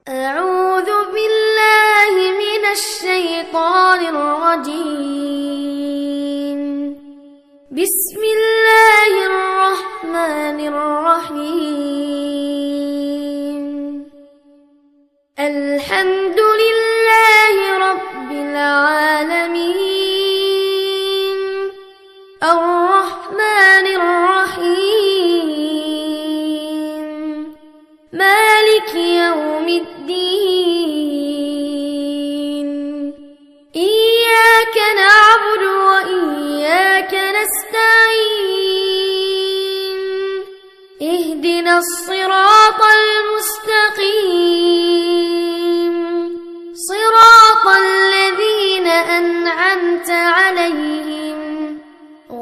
أعوذ بالله من الشيطان الرجيم. بسم الله الرحمن الرحيم. الحمد لله رب العالمين. الرحمن الرحيم. مالك يوم الدين. إياك نعبد وإياك نستعين. اهدنا الصراط المستقيم. صراط الذين أنعمت عليهم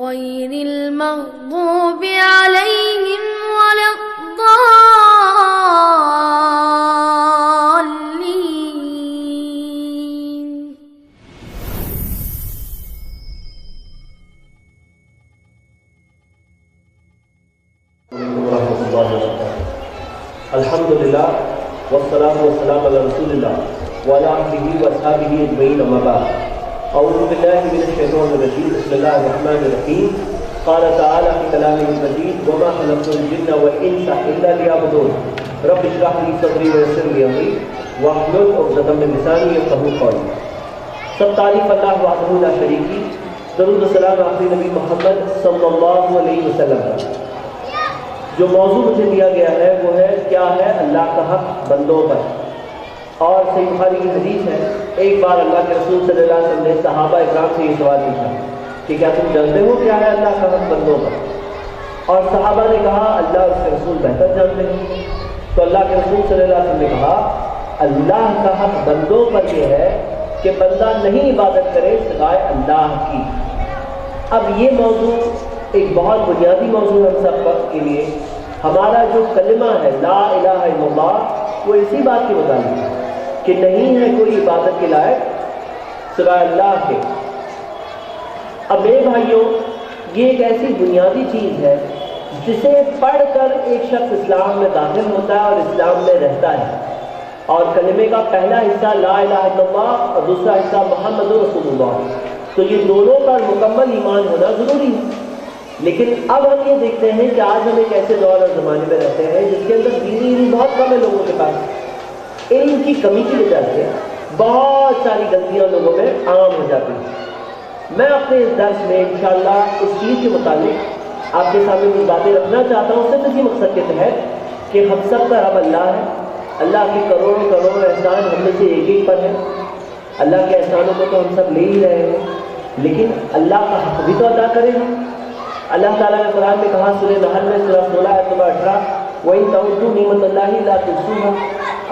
غير المغضوب عليهم ولا الضالين. ورحمۃ اللہ وبرکاتہ. الحمدللہ والصلاۃ والسلام علی رسول اللہ وعلی آلہ واصحابہ اجمعین، اما بعد. اعوذ باللہ من الشیطان الرجیم. بسم اللہ الرحمن الرحیم. قال تعالی فی کلامہ المجید وما خلقت الجن والانس الا لیعبدون رب اشرح لی صدری ویسر لی امری واحلل عقدۃ من لسانی یفقہوا قولی. سب تعریف اللہ وحدہ لا شریک کی، درود و سلام آخری نبی محمد صلی اللہ علیہ وسلم پر. جو موضوع مجھے دیا گیا ہے وہ ہے کیا ہے اللہ کا حق بندوں پر. اور صحیح بخاری کی حدیث ہے، ایک بار اللہ کے رسول صلی اللہ علیہ وسلم نے صحابہ اکرام سے یہ سوال پوچھا کہ کیا تم جانتے ہو کیا ہے اللہ کا حق بندوں پر؟ اور صحابہ نے کہا اللہ اور اس کے رسول بہتر جانتے ہیں. تو اللہ کے رسول صلی اللہ علیہ وسلم نے کہا اللہ کا حق بندوں پر یہ ہے کہ بندہ نہیں عبادت کرے سوائے اللہ کی. اب یہ موضوع ایک بہت بنیادی موضوع ہے ہم سب کے لیے. ہمارا جو کلمہ ہے لا الہ الا اللہ وہ اسی بات کے متعلق ہے کہ نہیں ہے کوئی عبادت کے لائق سوائے اللہ کے. اب میرے بھائیوں، یہ ایک ایسی بنیادی چیز ہے جسے پڑھ کر ایک شخص اسلام میں داخل ہوتا ہے اور اسلام میں رہتا ہے. اور کلمے کا پہلا حصہ لا الہ الا اللہ اور دوسرا حصہ محمد رسول اللہ. تو یہ دونوں پر مکمل ایمان ہونا ضروری ہے. لیکن اب ہم یہ دیکھتے ہیں کہ آج ہم ایک ایسے دور اور زمانے میں رہتے ہیں جس کے اندر دینی علم بہت کم ہے لوگوں کے پاس. علم کی کمی کی وجہ سے بہت ساری غلطیاں لوگوں میں عام ہو جاتی ہیں. میں اپنے اس درس میں انشاءاللہ اس چیز کے متعلق آپ کے سامنے کچھ باتیں رکھنا چاہتا ہوں، صرف اسی مقصد کے تحت کہ ہم سب کا رب اللہ ہے. اللہ کے کروڑوں کروڑوں احسان ہم میں سے ایک ایک پر ہے. اللہ کے احسانوں کو تو ہم سب لے ہی رہے ہیں، لیکن اللہ کا حق بھی تو ادا کریں ہم. اللہ تعالیٰ نے قرآن میں کہا سورہ نحل میں سورہ 16 آیت نمبر 18 وَإِن تَعُدُّوا نِعْمَتَ اللَّهِ لَا تُحْصُوهَا.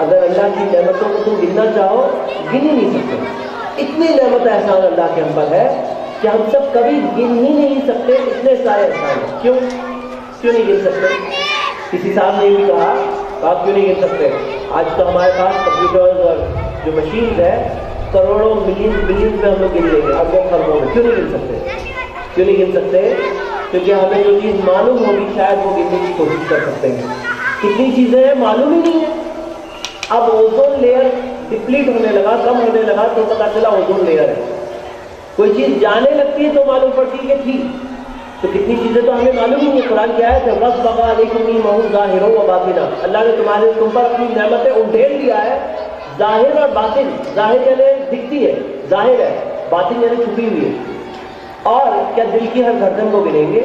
اگر اللہ کی نعمتوں کو تم گننا چاہو گن ہی نہیں سکتے. اتنی نعمت احسان اللہ کے ہم پر ہے کہ ہم سب کبھی گن ہی نہیں سکتے. اتنے سارے احسان ہیں. کیوں نہیں گن سکتے؟ کسی صاحب نے بھی کہا آپ کیوں نہیں گن سکتے؟ آج تو ہمارے پاس کمپیوٹرز اور جو مشینز ہے کروڑوں بلین میں ہم لوگ گن لیں گے، اربوں خربوں میں. کیوں نہیں گن سکتے؟ کیونکہ ہمیں جو چیز معلوم ہوگی شاید وہ گننے کی کوشش کر سکتے ہیں. کتنی چیزیں ہیں معلوم ہی نہیں ہے. اب اوزون لیئر ڈپلیٹ ہونے لگا، کم ہونے لگا تو پتہ چلا اوزون لیئر ہے. کوئی چیز جانے لگتی ہے تو معلوم پڑتی ہے کہ تھی. تو کتنی چیزیں تو ہمیں معلوم ہی نہیں. قرآن کی آیت ہے وَاصْطَفَىٰ عَلَيْكُمْ نِعْمَهُ ظَاهِرًا وَبَاطِنًا. اللہ نے تم پر اپنی نعمتیں انڈھیل دیا ہے ظاہر اور باطن. ظاہر یعنی دکھتی ہے، ظاہر ہے. باطن یعنی چھپی ہوئی ہے. اور کیا دل کی ہر دھڑکن کو گنیں گے؟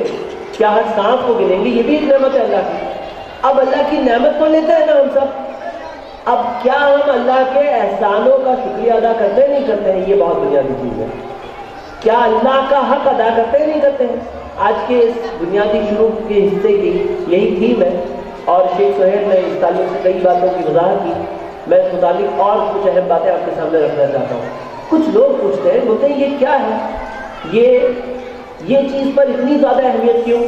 کیا ہر سانس کو گنیں گے؟ یہ بھی ایک نعمت ہے اللہ کی. اب اللہ کی نعمت کو لیتے ہیں نا ہم سب. اب کیا ہم اللہ کے احسانوں کا شکریہ ادا کرتے نہیں کرتے ہیں؟ یہ بہت بنیادی چیز ہے. کیا اللہ کا حق ادا کرتے نہیں کرتے ہیں؟ آج کے اس بنیادی شروع کے حصے کی یہی تھیم ہے اور شیخ سہیل نے اس تعلق سے کئی باتوں کی وضاحت کی. میں اس متعلق اور کچھ اہم باتیں آپ کے سامنے رکھنا چاہتا ہوں. کچھ لوگ پوچھتے ہیں بولتے ہیں یہ کیا ہے، یہ چیز پر اتنی زیادہ اہمیت کیوں؟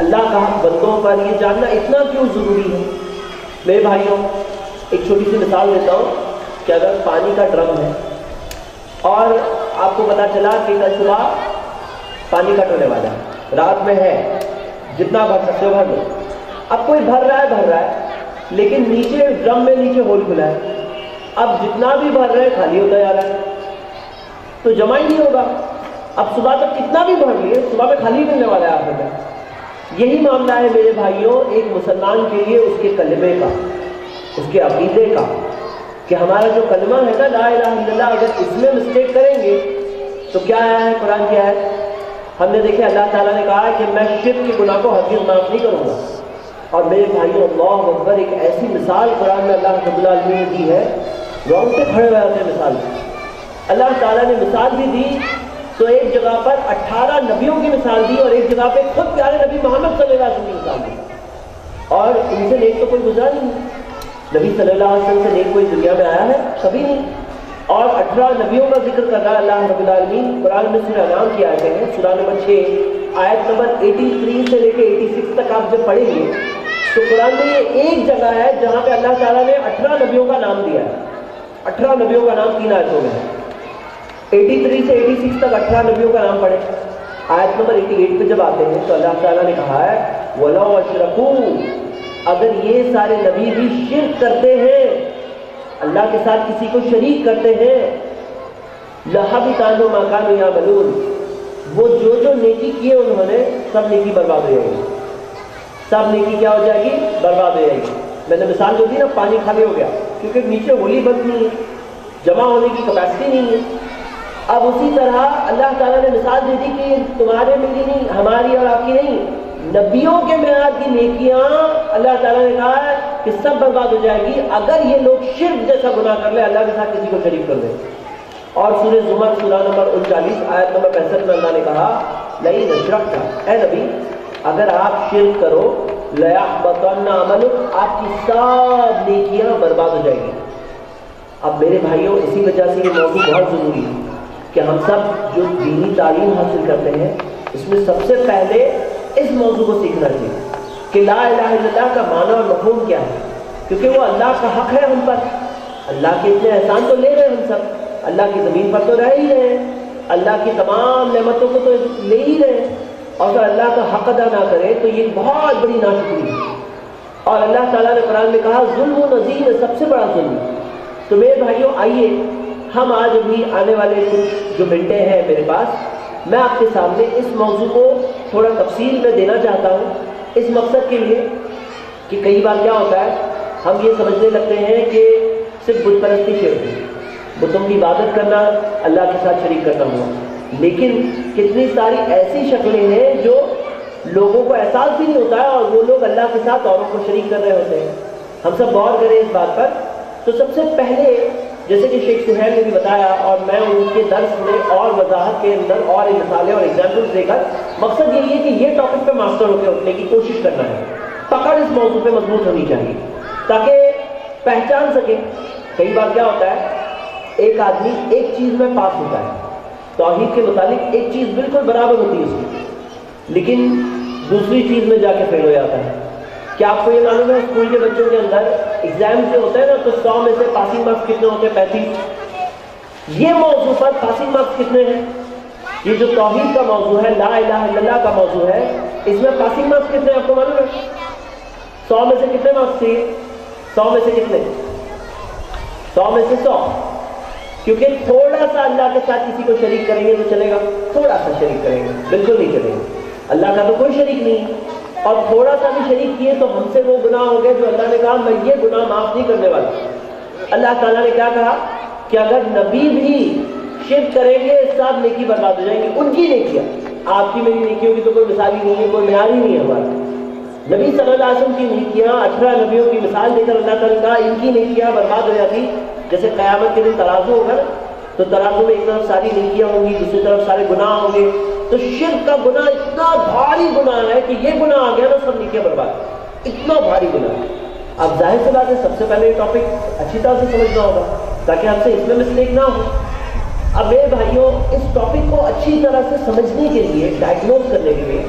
اللہ کا حق بندوں پر یہ جاننا اتنا کیوں ضروری ہے؟ میرے بھائیوں، ایک چھوٹی سی مثال دیتا ہوں کہ اگر پانی کا ڈرم ہے اور آپ کو پتا چلا کہ کل صبح پانی کٹ ہونے والا ہے، رات میں ہے، جتنا بھر سکتے ہو بھر لو. اب کوئی بھر رہا ہے لیکن نیچے ڈرم میں نیچے ہول کھلا ہے، اب جتنا بھی بھر رہے خالی ہوتا جا رہا ہے، تو جمع ہی نہیں ہوگا. اب صبح تک کتنا بھی بھر لیے صبح میں خالی ملنے والا ہے آخر میں. یہی معاملہ ہے میرے بھائیوں ایک مسلمان کے لیے، اس کے کلمے کا، اس کے عقیدے کا، کہ ہمارا جو کلمہ ہے نا لا الہ الا اللہ، اگر اس میں مسٹیک کریں گے تو کیا آیا ہے قرآن کی آیت؟ ہم نے دیکھے اللہ تعالیٰ نے کہا کہ میں شرک کے گناہ کو ہرگز معاف نہیں کروں گا. اور میرے بھائیوں اللہ اکبر، ایک ایسی مثال قرآن میں اللہ رب العالمین نے دی ہے، رونگٹے کھڑے ہوئے ہوتے ہیں مثال میں. اللہ تعالیٰ نے مثال بھی دی تو ایک جگہ پر 18 نبیوں کی مثال دی، اور ایک جگہ پہ خود پیارے نبی محمد صلی اللہ علیہ وسلم کی مثال دی. اور ان سے نیک تو کوئی گزرا نہیں، نبی صلی اللہ علیہ وسلم سے نیک کوئی دنیا میں آیا ہے؟ کبھی نہیں. اور 18 نبیوں کا ذکر کر رہا ہے اللہ رب العالمین. قرآن میں سورہ انعام کی آیتیں ہیں، سورہ نمبر 6 آیت نمبر 83 سے لے کے 86 تک آپ جب پڑھیں گے تو قرآن میں یہ ایک جگہ ہے جہاں پہ اللہ تعالیٰ نے 18 نبیوں کا نام دیا ہے. 18 نبیوں کا نام 3 آیتوں میں ہے. 83 سے 86 تک 18 نبیوں کا نام پڑھے. آیت نمبر 88 پہ جب آتے ہیں تو اللہ تعالیٰ نے کہا ہے وَلَوْ أَشْرَكُوا، اگر یہ سارے نبی بھی شرک کرتے ہیں، اللہ کے ساتھ کسی کو شریک کرتے ہیں، لَحَبِطَ عَنْهُمْ مَا كَانُوا يَعْمَلُونَ، وہ جو نیکی کیے انہوں نے سب نیکی برباد ہو جائے گی. سب نیکی کیا ہو جائے گی؟ برباد ہو جائے گی. میں نے مثال جو دی نا، پانی خالی ہو گیا کیونکہ نیچے ہولی بند نہیں ہے، جمع ہونے کی کیپیسٹی نہیں ہے. اب اسی طرح اللہ تعالیٰ نے مثال دے دی کہ تمہارے میری نہیں، ہماری اور آپ کی نہیں، نبیوں کے میعاد کی نیکیاں اللہ تعالیٰ نے کہا ہے کہ سب برباد ہو جائے گی اگر یہ لوگ شرک جیسا گناہ کر لیں، اللہ کے ساتھ کسی کو شریک کر دیں. اور سورہ زمر سورہ نمبر 39 آیت نمبر 65 میں اللہ نے کہا لئن اشرکت، اے نبی اگر آپ شرک کرو، لَيَحْبَطَنَّ عَمَلُكَ، آپ کی سب نیکیاں برباد ہو جائیں گی. اب میرے بھائیوں اسی وجہ سے یہ موضوع بہت ضروری ہے کہ ہم سب جو دینی تعلیم حاصل کرتے ہیں اس میں سب سے پہلے اس موضوع کو سیکھنا چاہیے کہ لا الہ الا اللہ کا معنی اور مفہوم کیا ہے. کیونکہ وہ اللہ کا حق ہے ہم پر. اللہ کے اتنے احسان تو لے رہے ہیں ہم سب، اللہ کی زمین پر تو رہ ہی رہے ہیں، اللہ کی تمام نعمتوں کو تو لے ہی رہے ہیں، اور اگر اللہ کا حق ادا نہ کرے تو یہ بہت بڑی ناشکری ہے. اور اللہ تعالیٰ نے قرآن میں کہا ظلم و نظیر ہے سب سے بڑا ظلم. تو میرے بھائیوں آئیے ہم آج ابھی آنے والے کچھ جو منٹیں ہیں میرے پاس، میں آپ کے سامنے اس موضوع کو تھوڑا تفصیل میں دینا چاہتا ہوں اس مقصد کے لیے کہ کئی بار کیا ہوتا ہے ہم یہ سمجھنے لگتے ہیں کہ صرف بت پرستی شرک ہے، بتوں کی عبادت کرنا اللہ کے ساتھ شریک کرنا ہوا. لیکن کتنی ساری ایسی شکلیں ہیں جو لوگوں کو احساس بھی نہیں ہوتا ہے اور وہ لوگ اللہ کے ساتھ اوروں کو شریک کر رہے ہوتے ہیں. ہم سب غور کریں اس بات پر. تو سب سے پہلے جیسے کہ شیخ سہیل نے بھی بتایا اور میں ان کے درس میں اور وضاحت کے اندر اور مثالیں اور ایگزامپلس دے کر مقصد یہی ہے کہ یہ ٹاپک پہ ماسٹر ہو کے اٹھنے کی کوشش کرنا ہے. پکڑ اس موضوع پہ مضبوط ہونی چاہیے تاکہ پہچان سکیں. کئی بار کیا ہوتا ہے ایک آدمی ایک چیز میں پاس ہوتا ہے، توحید کے متعلق ایک چیز بالکل برابر ہوتی ہے اس کی، لیکن دوسری چیز میں جا کے فیل ہو جاتا ہے. کیا آپ کو یہ معلوم ہے اسکول کے بچوں کے اندر ایگزام سے ہوتے ہیں نا تو 100 میں سے پاسنگ مارکس کتنے ہوتے ہیں؟ 35. یہ موضوع پر پاسنگ مارکس کتنے ہیں؟ یہ جو توحید کا موضوع ہے، لا الہ الا اللہ کا موضوع ہے، اس میں پاسنگ مارکس کتنے آپ کو معلوم ہے؟ 100 میں سے کتنے مارکس چاہیے؟ 100 میں سے کتنے؟ 100 میں سے 100. کیونکہ تھوڑا سا اللہ کے ساتھ کسی کو شریک کریں گے تو چلے گا؟ تھوڑا سا شریک کریں گے بالکل نہیں چلے گا. اللہ کا تو کوئی شریک نہیں ہے، اور تھوڑا سا بھی شریک کیے تو ہم سے وہ گناہ ہو گئے جو اللہ نے کہا میں یہ گناہ معاف نہیں کرنے والا. اللہ تعالیٰ نے کیا کہا کہ اگر نبی بھی شرک کریں گے سب نیکی برباد ہو جائیں گی. ان کی نیکیاں، آپ کی میری نیکیوں کی تو کوئی مثال ہی نہیں ہے، کوئی معیار ہی نہیں ہے ہمارا. نبی صلی اللہ علیہ وسلم کی نیکیاں 18 نبیوں کی مثال دے کر اللہ تعالیٰ نے کہا ان کی نیکیاں برباد ہو جاتی. جیسے قیامت کے دن ترازو ہوگا نا تو ترازو میں ایک طرف ساری نیکیاں ہوں گی، دوسری طرف سارے گناہ ہوں گے. تو شرک کا گناہ اتنا بھاری گناہ ہے کہ یہ گناہ آ گیا نا سب نیکیاں برباد، اتنا بھاری گناہ ہے. اب ظاہر سی بات ہے سب سے پہلے یہ ٹاپک اچھی طرح سے سمجھنا ہوگا تاکہ ہم سے اس میں مسٹیک نہ ہو. اب میرے بھائیوں اس ٹاپک کو اچھی طرح سے سمجھنے کے لیے، ڈائگنوز کرنے کے لیے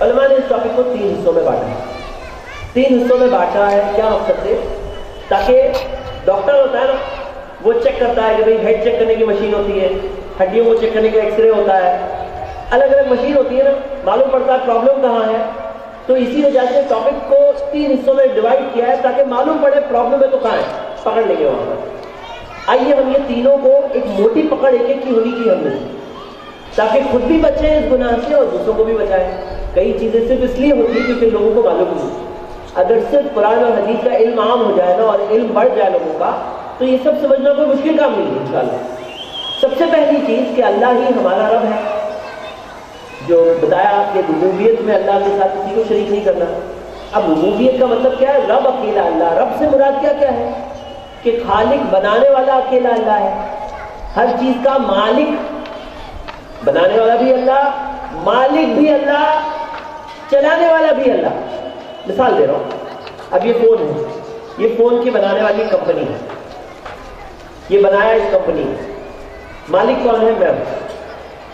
علماء نے اس ٹاپک کو 3 حصوں میں بانٹا ہے. 3 حصوں میں بانٹا ہے کیا مقصد سے؟ تاکہ ڈاکٹر ہوتا ہے نا وہ چیک کرتا ہے کہ بھائی ہیڈ چیک کرنے کی مشین ہوتی ہے، ہڈیوں کو چیک کرنے کا ایکس رے ہوتا ہے، الگ الگ مشین ہوتی ہے نا، معلوم پڑتا ہے پرابلم کہاں ہے. تو اسی وجہ سے ٹاپک کو 3 حصوں میں ڈیوائڈ کیا ہے تاکہ معلوم پڑے پرابلم ہے تو کہاں ہے، پکڑ لیں گے وہاں پر۔ آئیے ہم یہ تینوں کو ایک موٹی پکڑ ایک ایک کی ہونی چاہیے ہم نے، تاکہ خود بھی بچیں اس گناہ سے اور دوسروں کو بھی بچائیں۔ کئی چیزیں صرف اس لیے ہوتی ہیں کیونکہ لوگوں کو معلوم نہیں۔ اگر صرف قرآن اور حدیث کا علم عام ہو جائے نا اور علم بڑھ جائے لوگوں کا تو یہ سب سمجھنا کوئی مشکل کام نہیں ہے انشاءاللہ۔ سب سے پہلی چیز کہ اللہ ہی ہمارا رب ہے، جو بتایا کہ ربوبیت میں اللہ کے ساتھ کسی کو شریک نہیں کرنا۔ اب ربوبیت کا مطلب کیا ہے؟ رب اکیلا اللہ۔ رب سے مراد کیا ہے؟ کہ خالق بنانے والا اکیلا اللہ ہے، ہر چیز کا مالک، بنانے والا بھی اللہ، مالک بھی اللہ، چلانے والا بھی اللہ۔ مثال دے رہا ہوں، اب یہ فون ہے، یہ فون کی بنانے والی کمپنی ہے، یہ بنایا اس کمپنی نے، مالک کون ہے؟ میں۔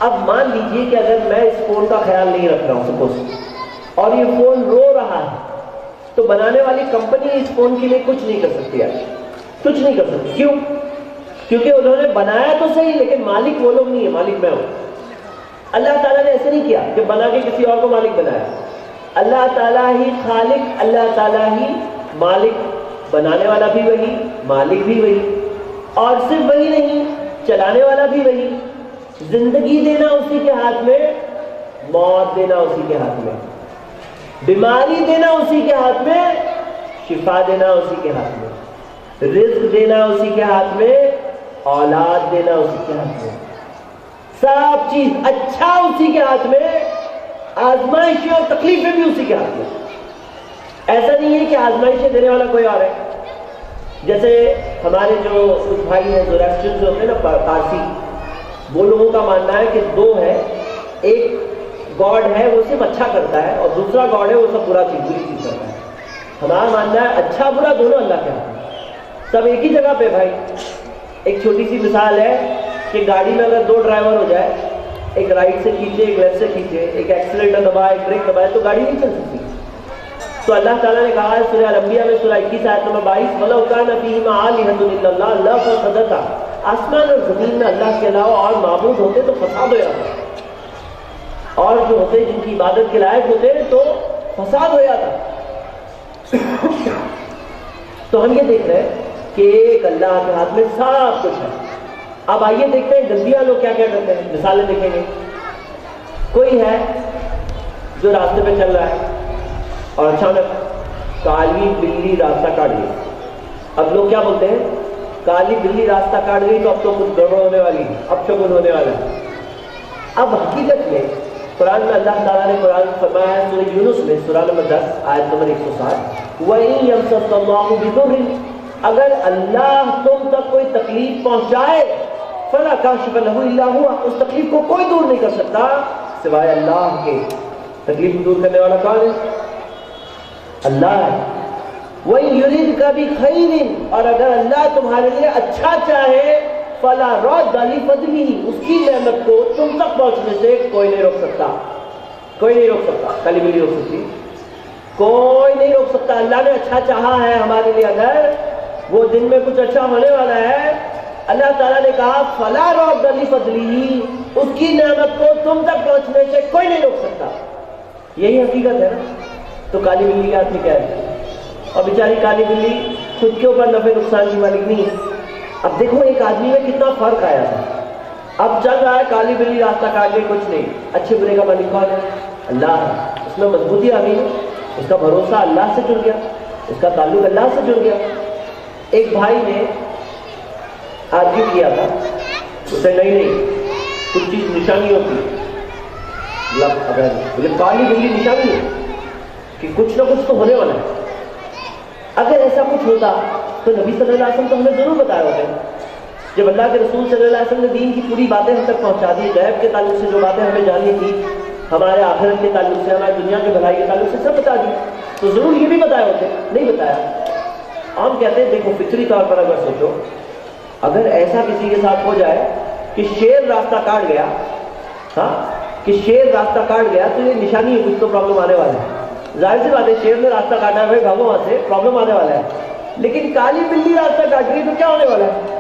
اب مان لیجئے کہ اگر میں اس فون کا خیال نہیں رکھ رہا ہوں سپوز، اور یہ فون رو رہا ہے، تو بنانے والی کمپنی اس فون کے لیے کچھ نہیں کر سکتی ہے، کچھ نہیں کر سکتی۔ کیوں؟ کیونکہ انہوں نے بنایا تو صحیح لیکن مالک وہ لوگ نہیں ہے، مالک میں ہوں۔ اللہ تعالیٰ نے ایسے نہیں کیا کہ بنا کے کسی اور کو مالک بنایا۔ اللہ تعالیٰ ہی خالق، اللہ تعالیٰ ہی مالک، بنانے والا بھی وہی، مالک بھی وہی، اور صرف وہی نہیں، چلانے والا بھی وہی۔ زندگی دینا اسی کے ہاتھ میں، موت دینا اسی کے ہاتھ میں، بیماری دینا اسی کے ہاتھ میں، شفا دینا اسی کے ہاتھ میں، رزق دینا اسی کے ہاتھ میں، اولاد دینا اسی کے ہاتھ میں، سب چیز اچھا اسی کے ہاتھ میں، آزمائشیں اور تکلیفیں بھی اسی کے ہاتھ میں۔ ایسا نہیں ہے کہ آزمائشیں دینے والا کوئی اور ہے۔ جیسے ہمارے جو کچھ بھائی ہیں زوریسٹرینز ہوتے ہیں نا پارسی، وہ لوگوں کا ماننا ہے کہ دو ہے، ایک گاڈ ہے وہ صرف اچھا کرتا ہے اور دوسرا گاڈ ہے وہ سب بری چیز کرتا ہے۔ ہمارا ماننا ہے اچھا برا دونوں اللہ کے ہاتھ میں، سب ایک ہی جگہ پہ۔ بھائی ایک چھوٹی سی مثال ہے کہ گاڑی میں اگر 2 ڈرائیور ہو جائے، ایک رائٹ سے کھینچے ایک لیفٹ سے کھینچے، ایک ایکسیلیٹر دبائے ایک بریک دبائے، تو گاڑی نہیں چل سکتی۔ تو اللہ تعالیٰ نے کہا ہے سورہ الانبیاء میں سورہ 21 آیت نمبر 22، وَلَوْ كَانَ فِيهِمَا آلِهَةٌ إِلَّا اللَّهُ لَفَسَدَتَا۔ آسمان اور زمین میں اللہ کے علاوہ اور معبود ہوتے تو فساد ہو جاتا، اور جو ہوتے جن کی عبادت کے لائق ہوتے تو فساد ہو جاتا۔ تو ہم یہ دیکھ رہے ہیں کہ ایک اللہ کے ہاتھ میں سب کچھ ہے۔ اب آئیے دیکھتے ہیں گندیاں لوگ کیا کیا کرتے ہیں، مثالیں دیکھیں گے۔ کوئی ہے جو راستے پہ چل رہا ہے اور اچانک کالی بلی راستہ کاٹ گئی۔ اب لوگ کیا بولتے ہیں؟ کالی بلی راستہ کاٹ گئی تو اب تو کچھ گڑبڑ ہونے والی ہے، اب شگن ہونے والا ہے۔ اب حقیقت میں قرآن میں اللہ تعالیٰ نے قرآن فرمایا ہے سورہ یونس میں سورہ نمبر 10 آیت نمبر 107، وَإِن يَمْسَسْكَ اللَّهُ بِضُرٍّ، اگر اللہ تم تک کوئی تکلیف پہنچائے، فَلَا كَاشِفَ لَهُ إِلَّا هُوَ، اس تکلیف کو کوئی دور نہیں کر سکتا سوائے اللہ کے۔ تکلیف دور کرنے والا کون ہے؟ اللہ ہے۔ وَإِن يُرِدْكَ بِخَيْرٍ، اور اگر اللہ تمہارے لیے اچھا چاہے، فَلَا رَادَّ لِفَضْلِهِ، اس کی نعمت کو تم تک پہنچنے سے کوئی نہیں روک سکتا، کوئی نہیں روک سکتا۔ کالی بلی روک سکتی؟ کوئی نہیں روک سکتا۔ اللہ نے اچھا چاہا ہے ہمارے لیے، اگر وہ دن میں کچھ اچھا ہونے والا ہے، اللہ تعالیٰ نے کہا فَلَا رَادَّ لِفَضْلِهِ، اس کی نعمت کو تم تک پہنچنے سے کوئی نہیں روک سکتا۔ یہی حقیقت ہے نا۔ تو کالی بلی کا آدمی کیا ہے؟ اور بیچاری کالی بلی خود کے اوپر نفع نقصان کی مالک نہیں ہے۔ اب دیکھو ایک آدمی میں کتنا فرق آیا تھا۔ اب چل رہا ہے کالی بلی راستہ کاٹ کے کچھ نہیں، اچھے برے کا مالک کون ہے؟ اللہ ہے۔ اس میں مضبوطی آ گئی، اس کا بھروسہ اللہ سے جڑ گیا، اس کا تعلق اللہ سے جڑ گیا۔ ایک بھائی نے آرگیو کیا تھا، اسے نہیں کچھ چیز نشانی ہوتی ہے، اگر کالی بلی نشانی ہے کہ کچھ نہ کچھ تو ہونے والا ہے۔ اگر ایسا کچھ ہوتا تو نبی صلی اللہ علیہ وسلم تو ہمیں ضرور بتایا ہوتے۔ جب اللہ کے رسول صلی اللہ علیہ وسلم نے دین کی پوری باتیں ہم تک پہنچا دی، غیب کے تعلق سے جو باتیں ہمیں جاننی تھی، ہمارے آخرت کے تعلق سے، ہماری دنیا کی بھلائی کے تعلق سے سب بتا دی، تو ضرور یہ بھی بتایا ہوتے، نہیں بتایا۔ ہم کہتے ہیں دیکھو فطری طور پر اگر سوچو، اگر ایسا کسی کے ساتھ ہو جائے کہ شیر راستہ کاٹ گیا، ہاں کہ شیر راستہ کاٹ گیا تو یہ نشانی ہے کچھ تو پرابلم آنے والا ہے۔ ظاہر سی بات ہے شیر نے راستہ کاٹا ہے، بھائی بھاگو وہاں سے، پرابلم آنے والا ہے۔ لیکن کالی بلی راستہ کاٹ گئی تو کیا ہونے والا ہے؟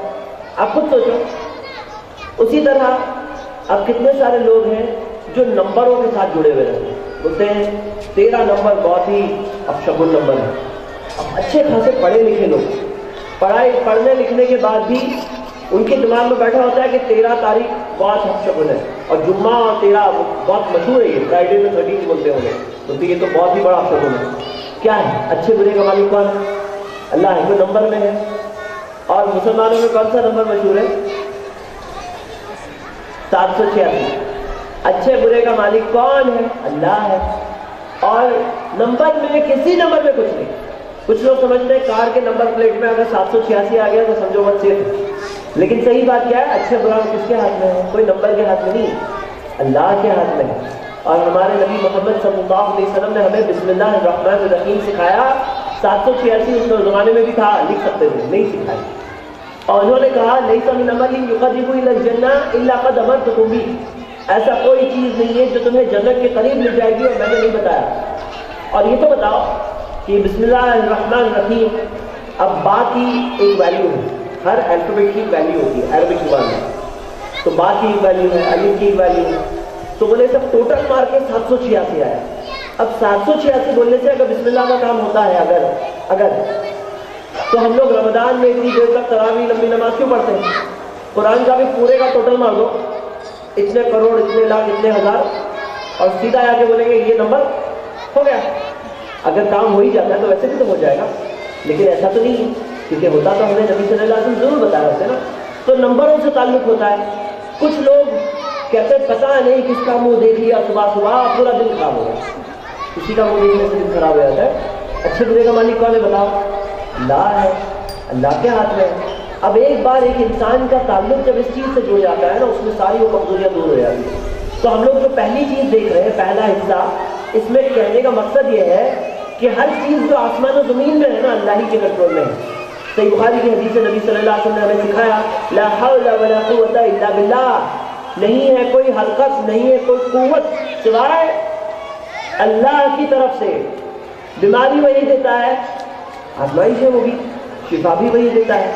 آپ خود سوچو۔ اسی طرح اب کتنے سارے لوگ ہیں جو نمبروں کے ساتھ جڑے ہوئے رہتے ہیں، بولتے ہیں 13 نمبر بہت ہی اپشگن نمبر ہے. اب اچھے خاصے پڑھے لکھے لوگ پڑھنے لکھنے کے بعد بھی ان کے دماغ میں بیٹھا ہوتا ہے کہ 13 تاریخ بہت اپشگن ہے, اور جمعہ اور 13 بہت مشہور ہے, یہ فرائیڈے میں 13 بولتے ہوں گے, تو یہ تو بہت ہی بڑا اپشگن ہے. کیا ہے اچھے برے کا مالک کون ہے؟ اللہ ہے. کوئی نمبر میں ہے. اور مسلمانوں میں کون سا نمبر مشہور ہے؟ 786. اچھے برے کا مالک کون ہے؟ اللہ ہے. اور نمبر میں کسی نمبر میں کچھ نہیں. کچھ لوگ سمجھتے ہیں کار کے نمبر پلیٹ میں اگر 786 آ گیا تو سمجھو بس سیف ہے. لیکن صحیح بات کیا ہے؟ اچھے برا کس کے ہاتھ میں ہے؟ کوئی نمبر کے ہاتھ میں نہیں, اللہ کے ہاتھ میں ہے. اور ہمارے نبی محمد صلی اللہ علیہ وسلم نے ہمیں بسم اللہ الرحمن الرحیم سکھایا. 786 اس زمانے میں بھی تھا, لکھ سکتے تھے, نہیں سکھایا. اور انہوں نے کہا لیس من عمل یقرب الی الجنہ الا قد امرتکم بہ, ایسا کوئی چیز نہیں ہے جو تمہیں جنت کے قریب لے جائے گی اور میں نے نہیں بتایا. اور یہ تو بتاؤ کہ بسم اللہ الرحمن الرحیم, اب با کی ایک ویلیو ہے, ہر الفابیٹ کی ویلیو ہوتی ہے عربک زبان میں, تو با کی ایک ویلیو ہے, الف کی ایک ویلیو ہے, تو بولے سب ٹوٹل مار کے 786 آیا. اب 786 بولنے سے اگر بسم اللہ کا کام ہوتا ہے اگر تو ہم لوگ رمضان میں اتنی دیر تک تراویح لمبی نماز کیوں پڑھتے ہیں؟ قرآن کا بھی پورے کا ٹوٹل مار دو, اتنے کروڑ, اتنے لاکھ, اتنے ہزار, اور سیدھا آ کے بولیں گے یہ نمبر ہو گیا. اگر کام ہو ہی جاتا ہے تو ویسے بھی تو ہو جائے گا, لیکن ایسا تو نہیں ہے, کیونکہ ہوتا تو ہمیں نبی صلی اللہ علیہ وسلم ضرور بتایا ہوتا ہے نا. تو نمبروں سے تعلق ہوتا ہے. کچھ لوگ کہتے ہیں پتہ نہیں کس کا منہ دیکھ لیا صبح پورا دن خراب ہو گیا. کسی کا منہ دیکھنے سے دن خراب ہو جاتا ہے. اچھے برے کا مالک کون ہے بتاؤ؟ اللہ ہے. اللہ کے ہاتھ میں ہے. اب ایک بار ایک انسان کا تعلق جب اس چیز سے جڑ جاتا ہے نا, اس میں ساری وہ کمزوریاں دور ہو جاتی ہیں. تو ہم لوگ جو پہلی چیز دیکھ رہے ہیں, پہلا حصہ, اس میں کہنے کا مقصد یہ ہے کہ ہر چیز جو آسمان و زمین میں ہے نا, اللہ ہی کے کنٹرول میں ہے. صحیح بخاری کی حدیث نبی صلی اللہ علیہ وسلم نے ہمیں سکھایا لا حول ولا قوت الا باللہ, نہیں ہے کوئی حرکت, نہیں ہے کوئی قوت سوائے اللہ کی طرف سے. بیماری وہی دیتا ہے, آزمائش ہے وہ بھی, شفا بھی وہی دیتا ہے.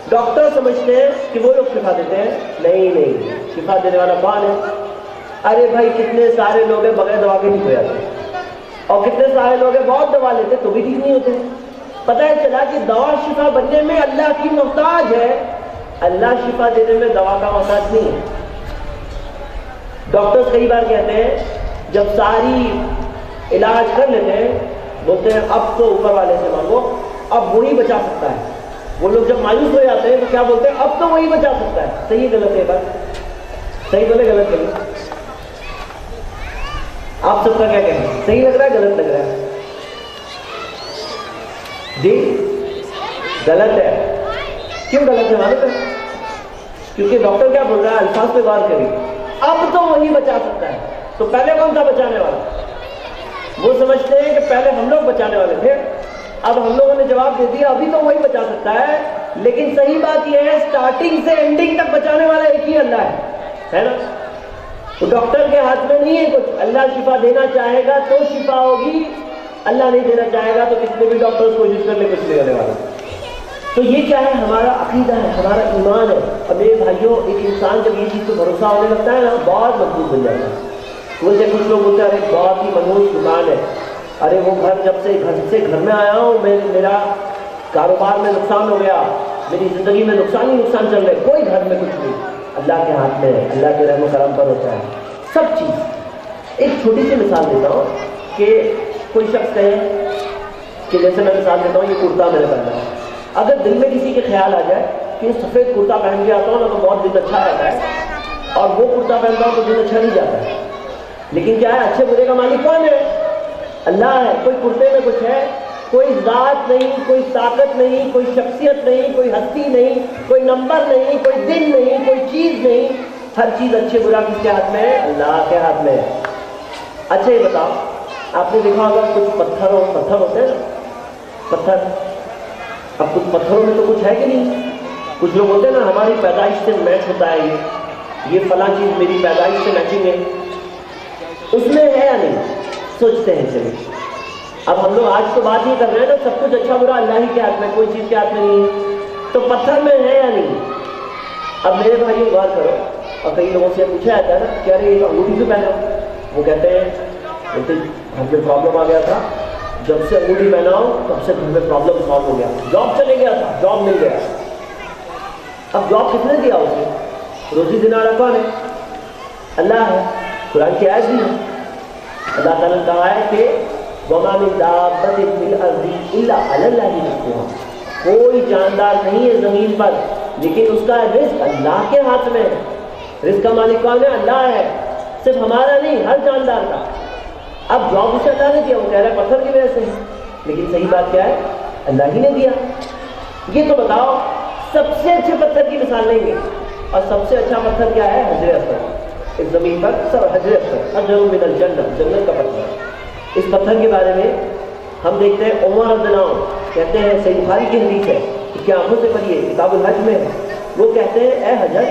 ڈاکٹر سمجھتے ہیں کہ وہ لوگ شفا دیتے ہیں, نہیں, شفا دینے والا کون ہے؟ ارے بھائی کتنے سارے لوگ ہیں بغیر دوا کے ٹھیک ہو جاتے ہیں, اور کتنے سارے لوگ ہیں بہت دوا لیتے تو بھی ٹھیک نہیں ہوتے. پتہ ہے چلا کہ دوا شفا بننے میں اللہ کی محتاج ہے, اللہ شفا دینے میں دوا کا محتاج نہیں ہے. ڈاکٹرز کئی بار کہتے ہیں جب ساری علاج کر لیتے ہیں, بولتے ہیں اب تو اوپر والے سے مانگو, اب وہی بچا سکتا ہے. وہ لوگ جب مایوس ہو جاتے ہیں تو کیا بولتے ہیں؟ اب تو وہی بچا سکتا ہے. صحیح غلط ہے بات؟ صحیح بولے غلط بولے؟ آپ سب کا کیا کہنا ہے؟ صحیح لگ رہا ہے غلط لگ رہا ہے؟ جی غلط ہے. کیوں غلط ہے معلوم ہے؟ کیونکہ ڈاکٹر کیا بول رہا ہے, الفاظ پہ غور کریے, اب تو وہی بچا سکتا ہے. تو پہلے کون تھا بچانے والا؟ وہ سمجھتے ہیں کہ پہلے ہم لوگ بچانے والے تھے, اب ہم لوگوں نے جواب دے دیا ابھی تو وہی بچا سکتا ہے. لیکن صحیح بات یہ ہے سٹارٹنگ سے اینڈنگ تک بچانے والا ایک ہی اللہ ہے نا. تو ڈاکٹر کے ہاتھ میں نہیں ہے کچھ. اللہ شفا دینا چاہے گا تو شفا ہوگی, اللہ نہیں دینا چاہے گا تو کتنے بھی ڈاکٹر کوشش کر لے کچھ نہیں ہونے والا. تو یہ کیا ہے؟ ہمارا عقیدہ ہے, ہمارا ایمان ہے. اب میرے بھائیوں, ایک انسان جب یہ چیز پہ بھروسہ ہونے لگتا ہے نا, بہت مضبوط بن جاتا ہے. مجھے کچھ لوگ بولتے ہیں ارے بہت ہی منحوس دکان ہے, ارے وہ جب سے گھر میں آیا ہوں میرا کاروبار میں نقصان ہو گیا, میری زندگی میں نقصان ہی نقصان چل رہا ہے, کوئی گھر میں کچھ نہیں. اللہ کے ہاتھ میں ہے, اللہ کے رحم و کرم پر ہوتا ہے سب چیز. ایک چھوٹی سی مثال دیتا ہوں کہ کوئی شخص کہے کہ جیسے میں مثال دیتا ہوں, یہ کرتا میں نے پہنا ہے. اگر دل میں کسی کے خیال آ جائے کہ سفید کرتا پہن کے آتا ہوں نا تو بہت دل اچھا رہتا ہے, اور وہ کرتا پہنتا ہوں تو دل اچھا نہیں جاتا ہے. لیکن کیا ہے, اچھے برے کا مالک کون ہے؟ اللہ ہے. کوئی کرتے میں کچھ ہے, کوئی ذات نہیں, کوئی طاقت نہیں, کوئی شخصیت نہیں, کوئی ہستی نہیں, کوئی نمبر نہیں, کوئی دن نہیں, کوئی چیز نہیں. ہر چیز اچھے برا کس کے ہاتھ میں ہے؟ اللہ کے ہاتھ میں ہے. اچھا یہ بتاؤ, آپ نے دیکھا ہوگا کچھ پتھر ہوتے ہیں نا, پتھر. اب کچھ پتھروں میں تو کچھ ہے کہ نہیں؟ کچھ لوگ ہوتے ہیں نا ہماری پیدائش سے میچ ہوتا ہے, یہ فلاں چیز میری پیدائش سے میچنگ ہے, اس میں ہے یا نہیں؟ سوچتے ہیں. چلیے اب ہم لوگ آج تو بات یہ کر رہے ہیں نا, سب کچھ اچھا برا اللہ ہی کے ہاتھ میں, کوئی چیز کے ہاتھ میں نہیں ہے. تو پتھر میں ہے یا نہیں؟ اب میرے بھائیوں غور کرو, اور کئی لوگوں سے پوچھا جاتا ہے نا کہ ارے یہ انگوٹھی کیوں پہنا؟ وہ کہتے ہیں بولتے ہم میں پرابلم آ گیا تھا، جب سے انگوٹھی پہناؤ تب سے گھر میں پرابلم سالو ہو گیا، جاب چلے گیا تھا، جاب مل گیا۔ اب جاب کس نے دیا اسے؟ روزی دینے والا کون ہے؟ اللہ ہے۔ قرآن کی آیت بھی ہے، اللہ تعالیٰ نے کہا ہے کہ وَمَا مِن دَابَّةٍ فِي الْأَرْضِ إِلَّا عَلَى اللَّهِ رِزْقُهَا، کوئی جاندار نہیں ہے زمین پر لیکن اس کا رزق اللہ کے ہاتھ میں ہے۔ رزق کا مالک کون ہے؟ اللہ ہے، صرف ہمارا نہیں، ہر جاندار کا۔ اب جاب اسے اللہ نے دیا، وہ کہہ رہا ہے پتھر کی وجہ سے ہے، لیکن صحیح بات کیا ہے؟ اللہ ہی نے دیا۔ یہ تو بتاؤ سب سے اچھے پتھر کی مثال لیں گے، اور سب سے اچھا پتھر کیا ہے؟ حجر اسود۔ اس زمین پر سب حجر اسود، حجر من الجنہ، جنت کا پتھر۔ اس پتھر کے بارے میں ہم دیکھتے ہیں عمر رضی اللہ عنہ کہتے ہیں، صحیح بخاری کی حدیث ہے کہ آنکھوں سے پڑھیے، کتاب الحج میں ہے، وہ کہتے ہیں اے حجر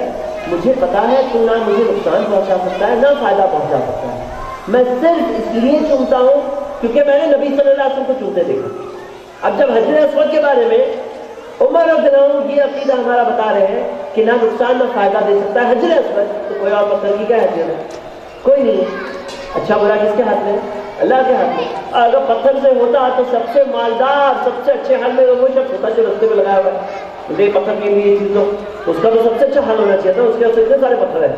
مجھے پتا ہے تو نہ مجھے نقصان پہنچا سکتا ہے نہ فائدہ پہنچا سکتا ہے، میں صرف اس لیے چومتا ہوں کیونکہ میں نے نبی صلی اللہ علیہ وسلم کو چومتے دیکھا۔ اب جب حجر اسود کے بارے میں عمر رضی اللہ عنہ یہ عقیدہ ہمارا بتا رہے ہیں کہ نہ نقصان نہ فائدہ دے سکتا ہے حجر اسود، تو کوئی اور پتھر کی کیا حیثیت ہے؟ کوئی نہیں ہے۔ اچھا برا کس کے ہاتھ میں؟ اللہ کے ہاتھ میں۔ اگر پتھر سے ہوتا تو سب سے مالدار سب سے اچھے حل میں وہ شخص ہوتا جو رستے پہ لگایا ہوا ہے، پتھر کے لیے یہ چیز دو، اس کا تو سب سے اچھا حل ہونا چاہیے تھا، اس کے اتنے سارے پتھر ہیں،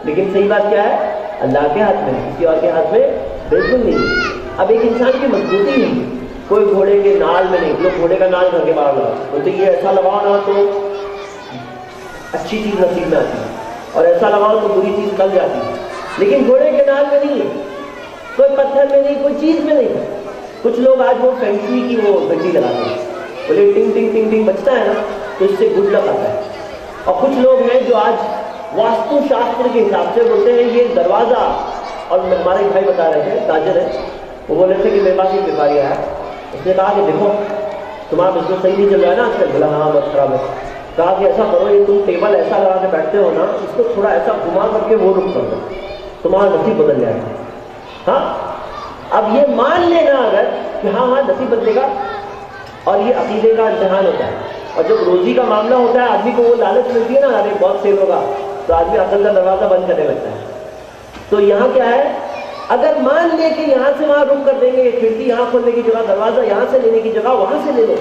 لیکن صحیح بات کیا ہے؟ اللہ کے ہاتھ میں، کسی اور کے ہاتھ میں بالکل نہیں۔ اب ایک انسان کی مضبوطی نہیں، کوئی گھوڑے کے نال میں نہیں، لوگ گھوڑے کا نال گھر کے باہر لگا بولتے یہ ایسا لگاؤ نا تو اچھی چیز نصیب میں آتی ہے، اور ایسا لگاؤ تو بری چیز کل جاتی ہے، لیکن گھوڑے کے نال میں نہیں ہے، کوئی پتھر میں نہیں، کوئی چیز میں نہیں۔ کچھ لوگ آج وہ فینسی کی وہ گھنٹی لگاتے ہیں، بولے ٹنگ ٹنگ ٹنگ ٹنگ بجتا ہے نا تو اس سے گڈ لک آتا ہے، اور کچھ لوگ ہیں جو آج واستو شاستر کے حساب سے بولتے ہیں یہ دروازہ، اور ہمارے بھائی بتا رہے تھے تاجر ہے، وہ بول رہے تھے کہ میرے پاس ایک بیپاری آیا، اس نے کہا کہ دیکھو تمہارا بزنس صحیح نہیں چل رہا ہے نا آج کل، بولا ہاں بہت خراب ہے، کہا کہ ایسا کرو یہ تم ٹیبل ایسا لگا کے بیٹھتے ہو نا اس کو تھوڑا ایسا گھما کر کے وہ رخ کر دو، تمہارا نصیب بدل جائے گا۔ ہاں اب یہ مان لینا اگر کہ ہاں ہاں نصیب بدلے گا، اور یہ عقیدے کا امتحان ہوتا ہے، اور جب روزی کا معاملہ ہوتا ہے آدمی کو وہ لالچ ملتی ہے نا ارے بہت سیل ہوگا تو آدمی عقل کا دروازہ بند کرنے لگتا ہے۔ تو یہاں کیا ہے، اگر مان لے کہ یہاں سے وہاں رک کر دیں گے، کھڑکی یہاں کھولنے کی جگہ دروازہ یہاں سے لینے کی جگہ وہاں سے لے لو،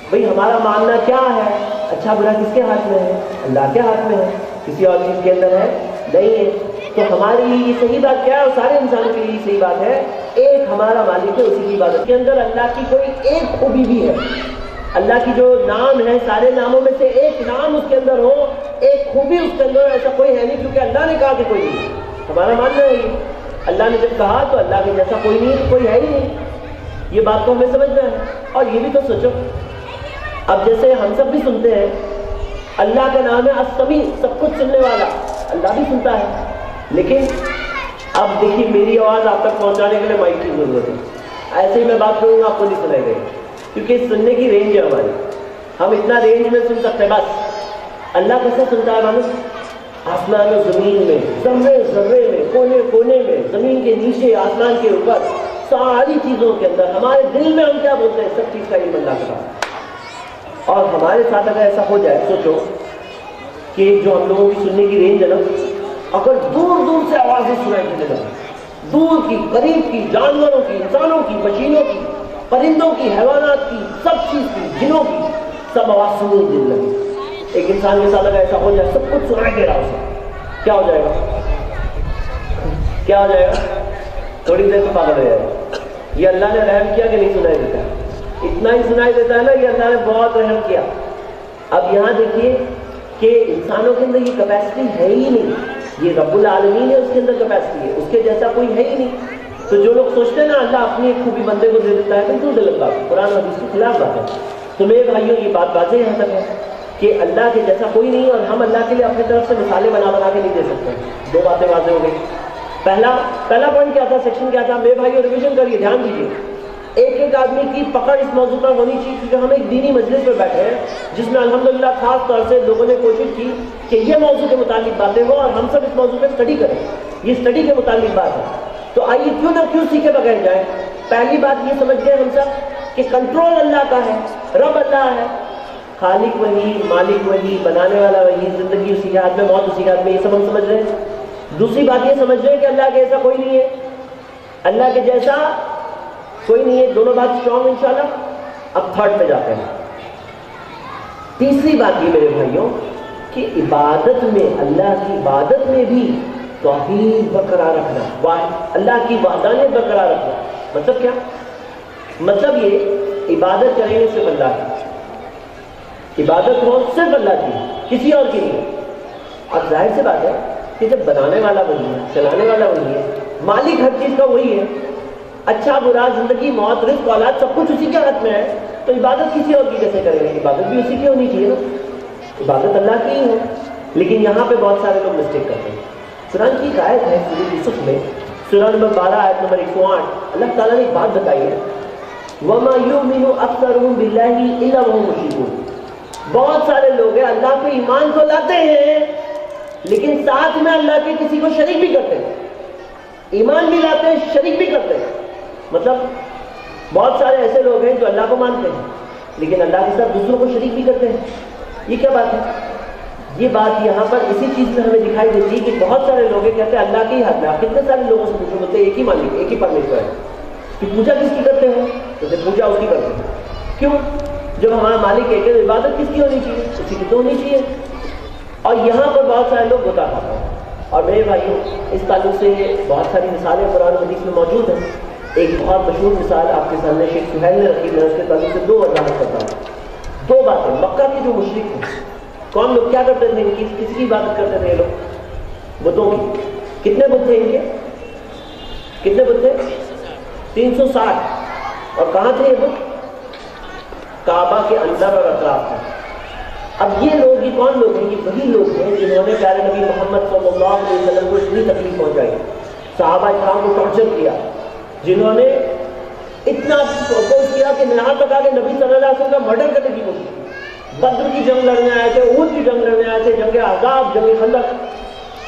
بھئی ہمارا ماننا کیا ہے؟ اچھا برا کس کے ہاتھ میں ہے؟ اللہ کے ہاتھ میں ہے، کسی اور چیز کے اندر ہے نہیں ہے۔ تو ہمارے لیے یہ صحیح بات کیا ہے، اور سارے انسانوں کے لیے یہ صحیح بات ہے، ایک ہمارا مالک ہے، اسی کی عبادت کے اندر اللہ کی کوئی ایک خوبی بھی ہے، اللہ کی جو نام ہے سارے ناموں میں سے ایک نام اس کے اندر ہو، ایک خوبی اس کے اندر، ایسا کوئی ہے نہیں، کیونکہ اللہ نے کہا کہ کوئی نہیں، ہمارا ماننا ہے اللہ نے جب کہا تو اللہ کے جیسا کوئی نہیں، کوئی ہے ہی نہیں، یہ بات کو ہمیں سمجھنا ہے۔ اور یہ بھی تو سوچو، اب جیسے ہم سب بھی سنتے ہیں اللہ کا نام ہے السمیع، سب کچھ سننے والا، اللہ بھی سنتا ہے، لیکن اب دیکھیے میری آواز آپ تک پہنچانے کے لیے مائک کی ضرورت ہے، ایسے ہی میں بات کروں گا آپ کو نہیں سنائی دے گی، کیونکہ سننے کی رینج ہے ہماری، ہم اتنا رینج میں سن سکتے ہیں بس۔ اللہ کیسے سنتا ہے معلوم؟ آسمان و زمین میں، ذرے ذرے میں، کونے کونے میں، زمین کے نیچے آسمان کے اوپر، ساری چیزوں کے اندر، ہمارے دل میں ہم کیا بولتے ہیں سب چیز کا علم اللہ کا۔ اور ہمارے ساتھ اگر ایسا ہو جائے، سوچو کہ جو ہم لوگوں کی سننے کی رینج ہے نا، اگر دور دور سے آوازیں سنائی دینے لگیں، دور کی، قریب کی، جانوروں کی، انسانوں کی، مشینوں کی، پرندوں کی، حیوانات کی، سب چیز کی، جنوں کی، سب آواز سننے دینے لگے، ایک انسان کے ساتھ اگر ایسا ہو جائے، سب کچھ سنائی دے رہا اسے، کیا ہو جائے گا؟ کیا ہو جائے گا؟ تھوڑی دیر تو پاگل ہو جائے گا۔ یہ اللہ نے رحم کیا کہ نہیں سنائی دیتا؟ اتنا ہی سنائی دیتا ہے نا، یہ اللہ نے بہت رحم کیا۔ اب یہاں دیکھیے کہ انسانوں کے اندر یہ کیپیسٹی ہے ہی نہیں، یہ رب العالمین ہے اس کے اندر کیپیسٹی ہے، اس کے جیسا کوئی ہے ہی نہیں۔ تو جو لوگ سوچتے ہیں نا اللہ اپنی ایک خوبی بندے کو دے دیتا ہے، بالکل غلط بات ہے، قرآن حدیث کے خلاف بات ہے۔ تو میرے بھائیوں یہ بات واضح یہاں تک ہے کہ اللہ کے جیسا کوئی نہیں، اور ہم اللہ کے لیے اپنی طرف سے مثالیں بنا بنا کے نہیں دے سکتے۔ دو باتیں واضح ہو گئی۔ پہلا پوائنٹ کیا تھا، سیکشن کیا تھا؟ میرے بھائیوں ریویژن کریے، دھیان دیجیے، ایک ایک آدمی کی پکڑ اس موضوع پر ہونی چاہیے، کیونکہ ہم ایک دینی مجلس میں بیٹھے ہیں جس میں الحمدللہ خاص طور سے لوگوں نے کوشش کی کہ یہ موضوع کے متعلق باتیں ہوں اور ہم سب اس موضوع پہ اسٹڈی کریں، یہ اسٹڈی کے متعلق بات ہے۔ تو آئیے کیوں نہ کیوں سیکھے بغیر جائیں۔ پہلی بات یہ سمجھ گئے ہم سب کہ کنٹرول اللہ کا ہے، رب اللہ ہے، خالق وہی، مالک وہی، بنانے والا وہی، زندگی اسی کے ہاتھ میں، موت اسی کے ہاتھ میں، یہ سب ہم سمجھ رہے ہیں۔ دوسری بات یہ سمجھ رہے ہیں کہ اللہ کے ایسا کوئی نہیں ہے، اللہ کے جیسا کوئی نہیں ہے. دونوں بات اسٹرانگ انشاءاللہ. اب تھرڈ پہ جاتے ہیں. تیسری بات یہ میرے بھائیوں کہ عبادت میں، اللہ کی عبادت میں بھی توحید برقرار رکھنا، اللہ کی وحدانیت برقرار رکھنا. مطلب کیا؟ مطلب یہ عبادت کریں گے صرف اللہ کی، عبادت ہو صرف اللہ کی، کسی اور کی نہیں. اب ظاہر سی بات ہے کہ جب بنانے والا وہی ہے، چلانے والا وہی ہے، مالک ہر چیز کا وہی ہے، اچھا برا، زندگی موت، رزق، اولاد، سب کچھ اسی کے ہاتھ میں ہے، تو عبادت کسی اور کی کیسے کریں گے؟ عبادت بھی اسی کی ہونی چاہیے نا. عبادت اللہ کی ہی ہے. لیکن یہاں پہ بہت سارے لوگ مسٹیک کرتے ہیں. قرآن کی ایک آیت ہے سورہ یوسف میں، سورہ نمبر 12 آیت نمبر 108. اللہ تعالیٰ نے ایک بات بتائی ہے، وَمَا يُؤْمِنُ أَكْثَرُهُم بِاللَّهِ إِلَّا وَهُمْ مُشْرِكُونَ. بہت سارے لوگ ہیں اللہ پہ ایمان تو لاتے ہیں لیکن ساتھ میں اللہ کے کسی کو شریک بھی کرتے ہیں. ایمان بھی لاتے ہیں، شریک بھی کرتے ہیں. مطلب بہت سارے ایسے لوگ ہیں جو اللہ کو مانتے ہیں لیکن اللہ کے ساتھ دوسروں کو شریک بھی کرتے ہیں. یہ کیا بات ہے؟ یہ بات یہاں پر اسی چیز میں ہمیں دکھائی دیتی ہے کہ بہت سارے لوگ کہتے ہیں اللہ کے ہی ہاتھ میں. آپ کتنے سارے لوگوں سے پوچھو، بولتے ہیں ایک ہی مالک، ایک ہی پرمیشور ہے. کہ پوجا کس کی کرتے ہیں؟ تو پوجا اس کی کرتے ہیں. کیوں؟ جب ہمارا مالک ایک ہے تو عبادت کس کی ہونی چاہیے؟ اسی کی تو ہونی چاہیے. اور یہاں پر بہت سارے لوگ گھٹا کھاتے ہیں. اور میرے بھائیوں اس تعلق سے بہت ساری مثالیں قرآن و حدیث میں موجود ہیں. ایک بہت مشہور مثال آپ کے سامنے شیخ سہیل نے رکھی، میں اس کے تعلق سے 2 وضاحت کرتا ہوں. 2 باتیں. مکہ کے جو مشرک تھے، کون لوگ کیا کرتے تھے؟ کس کی عبادت کرتے تھے یہ لوگ؟ بتوں کی. کتنے بت تھے ان کے؟ کتنے بت تھے؟ 360. اور کہاں تھے یہ بت؟ کعبہ کے اندر اور اطراف میں. اب یہ لوگ، یہ کون لوگ ہیں؟ یہ وہی لوگ ہیں جنہوں نے پیارے نبی محمد صلی اللہ علیہ وسلم کو اتنی تکلیف پہنچائی، صحابہ اکرام کو ٹارچر کیا، جنہوں نے اتنا کوشش کیا کہ یہاں تک آ کے نبی صلی اللہ علیہ وسلم کا مرڈر کرنے کی کوشش کی. بدر کی جنگ لڑنے آئے تھے، احد کی جنگ لڑنے آئے تھے، جنگ احزاب، جنگ خندق.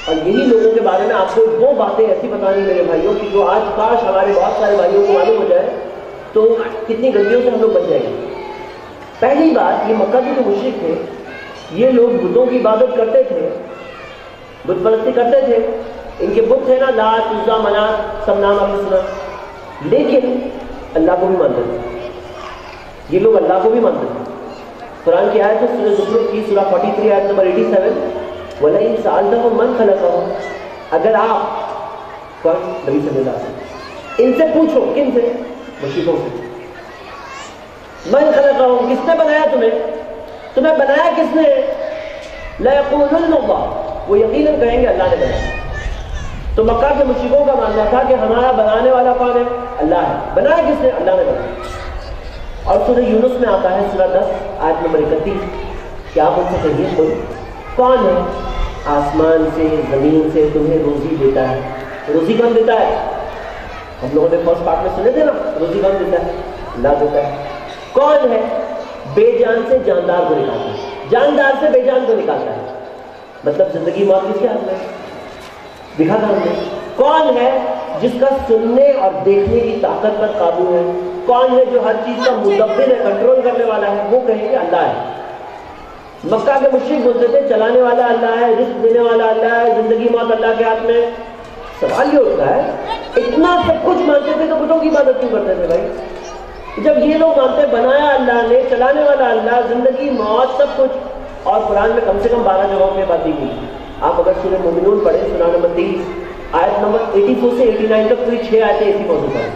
اور یہی لوگوں کے بارے میں آپ کو 2 باتیں ایسی بتانی میرے بھائیوں کی جو آج کاش ہمارے بہت سارے بھائیوں کو معلوم ہو جائے تو کتنی گندیوں سے ہم لوگ بچ جائیں گے. پہلی بات، یہ مکہ کے جو مشرک تھے یہ لوگ بتوں کی عبادت کرتے تھے، بت پرستی کرتے تھے. ان کے بت تھے نا، لات، عزا، منات، سب نام آپ نے سنا. لیکن اللہ کو بھی مانتے تھے. یہ لوگ اللہ کو بھی مانتے تھے. قرآن کی آیت ہے سورہ زخرف کی، سورہ 43 آیت نمبر 87، وَلَئِن سَأَلْتَهُم مَّن خَلَقَهُم. اگر آپ نبی صلی اللہ علیہ وسلم ان سے پوچھو، کن سے؟ مشرکوں سے. من خلقهم، کس نے بنایا تمہیں بنایا کس نے؟ لَيَقُولُنَّ اللَّهُ، وہ یقیناً کہیں گے اللہ نے بنایا. تو مکہ کے مشرکوں کا ماننا تھا کہ ہمارا بنانے والا کون ہے؟ اللہ ہے. بنایا کس نے؟ اللہ نے بنایا. اور سورہ یونس میں آتا ہے سورہ 10 آیت نمبر 31 کہ آپ ان سے کہیے کوئی کون ہے آسمان سے زمین سے تمہیں روزی دیتا ہے؟ روزی کون دیتا ہے؟ ہم لوگوں نے فرسٹ پارٹ میں سنے تھے نا، روزی کون دیتا ہے؟ اللہ دیتا ہے. کون ہے بے جان سے جاندار کو نکالتا ہے، جاندار سے بے جان کو نکالتا ہے؟ مطلب زندگی موت کس کے ہاتھ میں؟ دکھا تھا ہم نے. کون ہے جس کا سننے اور دیکھنے کی طاقت پر قابو ہے؟ کون ہے جو ہر چیز کا مدبر ہے، کنٹرول کرنے والا ہے؟ وہ کہیں گے اللہ ہے. مکہ کے مشرک بولتے تھے چلانے والا اللہ ہے، رزق دینے والا اللہ ہے، زندگی موت اللہ کے ہاتھ میں. سوال یہ اٹھتا ہے اتنا سب کچھ مانتے تھے تو بتوں کی عبادت کیوں کرتے تھے بھائی؟ جب یہ لوگ مانتے بنایا اللہ نے، چلانے والا اللہ، زندگی موت سب کچھ. اور قرآن میں کم سے کم 12 جگہوں پہ بات دی گئی. آپ اگر سورہ مومنون پڑھیں، سورہ نمبر 23 آیت نمبر 84 سے 89 تک پوری 6 آیتیں اسی موضوع پر ہیں.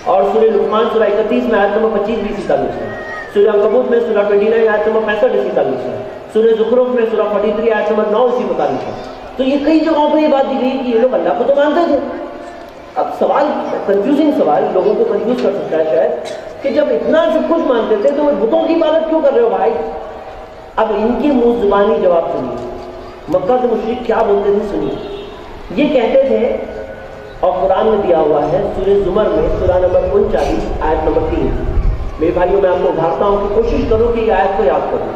اور سورہ لقمان سورہ 31 میں آیت نمبر 25 بھی اسی تعلق سے. سورہ عنکبوت میں سورہ 29 آیت نمبر 65 اسی تعلق سے. سورہ زخرف میں سورہ 43 آیت نمبر 9 اسی متعلق ہے. تو یہ کئی جگہوں پر یہ بات دی گئی کہ یہ لوگ اللہ کو تو مانتے تھے. اب سوال کنفیوزنگ سوال لوگوں کو کنفیوز کر سکتا ہے شاید کہ جب اتنا سب کچھ مانتے تھے تو بتوں کی عبادت کیوں کر رہے ہو بھائی؟ اب ان کی منہ زبانی جواب سنیے. مکہ کے مشرک کیا بولتے تھے سنیے. یہ کہتے تھے، اور قرآن میں دیا ہوا ہے سورہ زمر میں سورہ نمبر 39 آیت نمبر 3. میرے بھائیوں میں آپ کو ابھارتا ہوں کہ کوشش کرو کہ یہ آیت کو یاد کرو،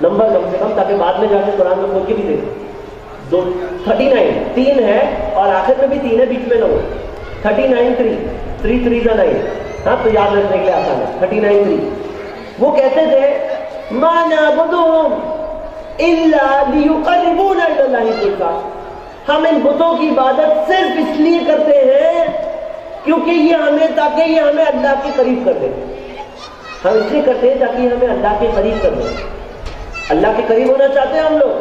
نمبر کم سے کم، تاکہ بعد میں جا کے قرآن میں کھول کے بھی دیکھو. 39 3 ہے اور آخر میں بھی 3 ہے، بیچ میں نہ ہو. 39 3 3 3 9. ہاں تو یاد رکھنے کے لیے آسان ہے. 39 3. وہ کہتے تھے ما نعبدهم الا ليقربونا الى الله زلفى، ہم ان بتوں کی عبادت صرف اس لیے کرتے ہیں کیونکہ تاکہ یہ ہمیں اللہ کے قریب کر دے. ہم اس لیے کرتے ہیں تاکہ ہمیں اللہ کے قریب کر دے. اللہ کے قریب ہونا چاہتے ہیں ہم لوگ,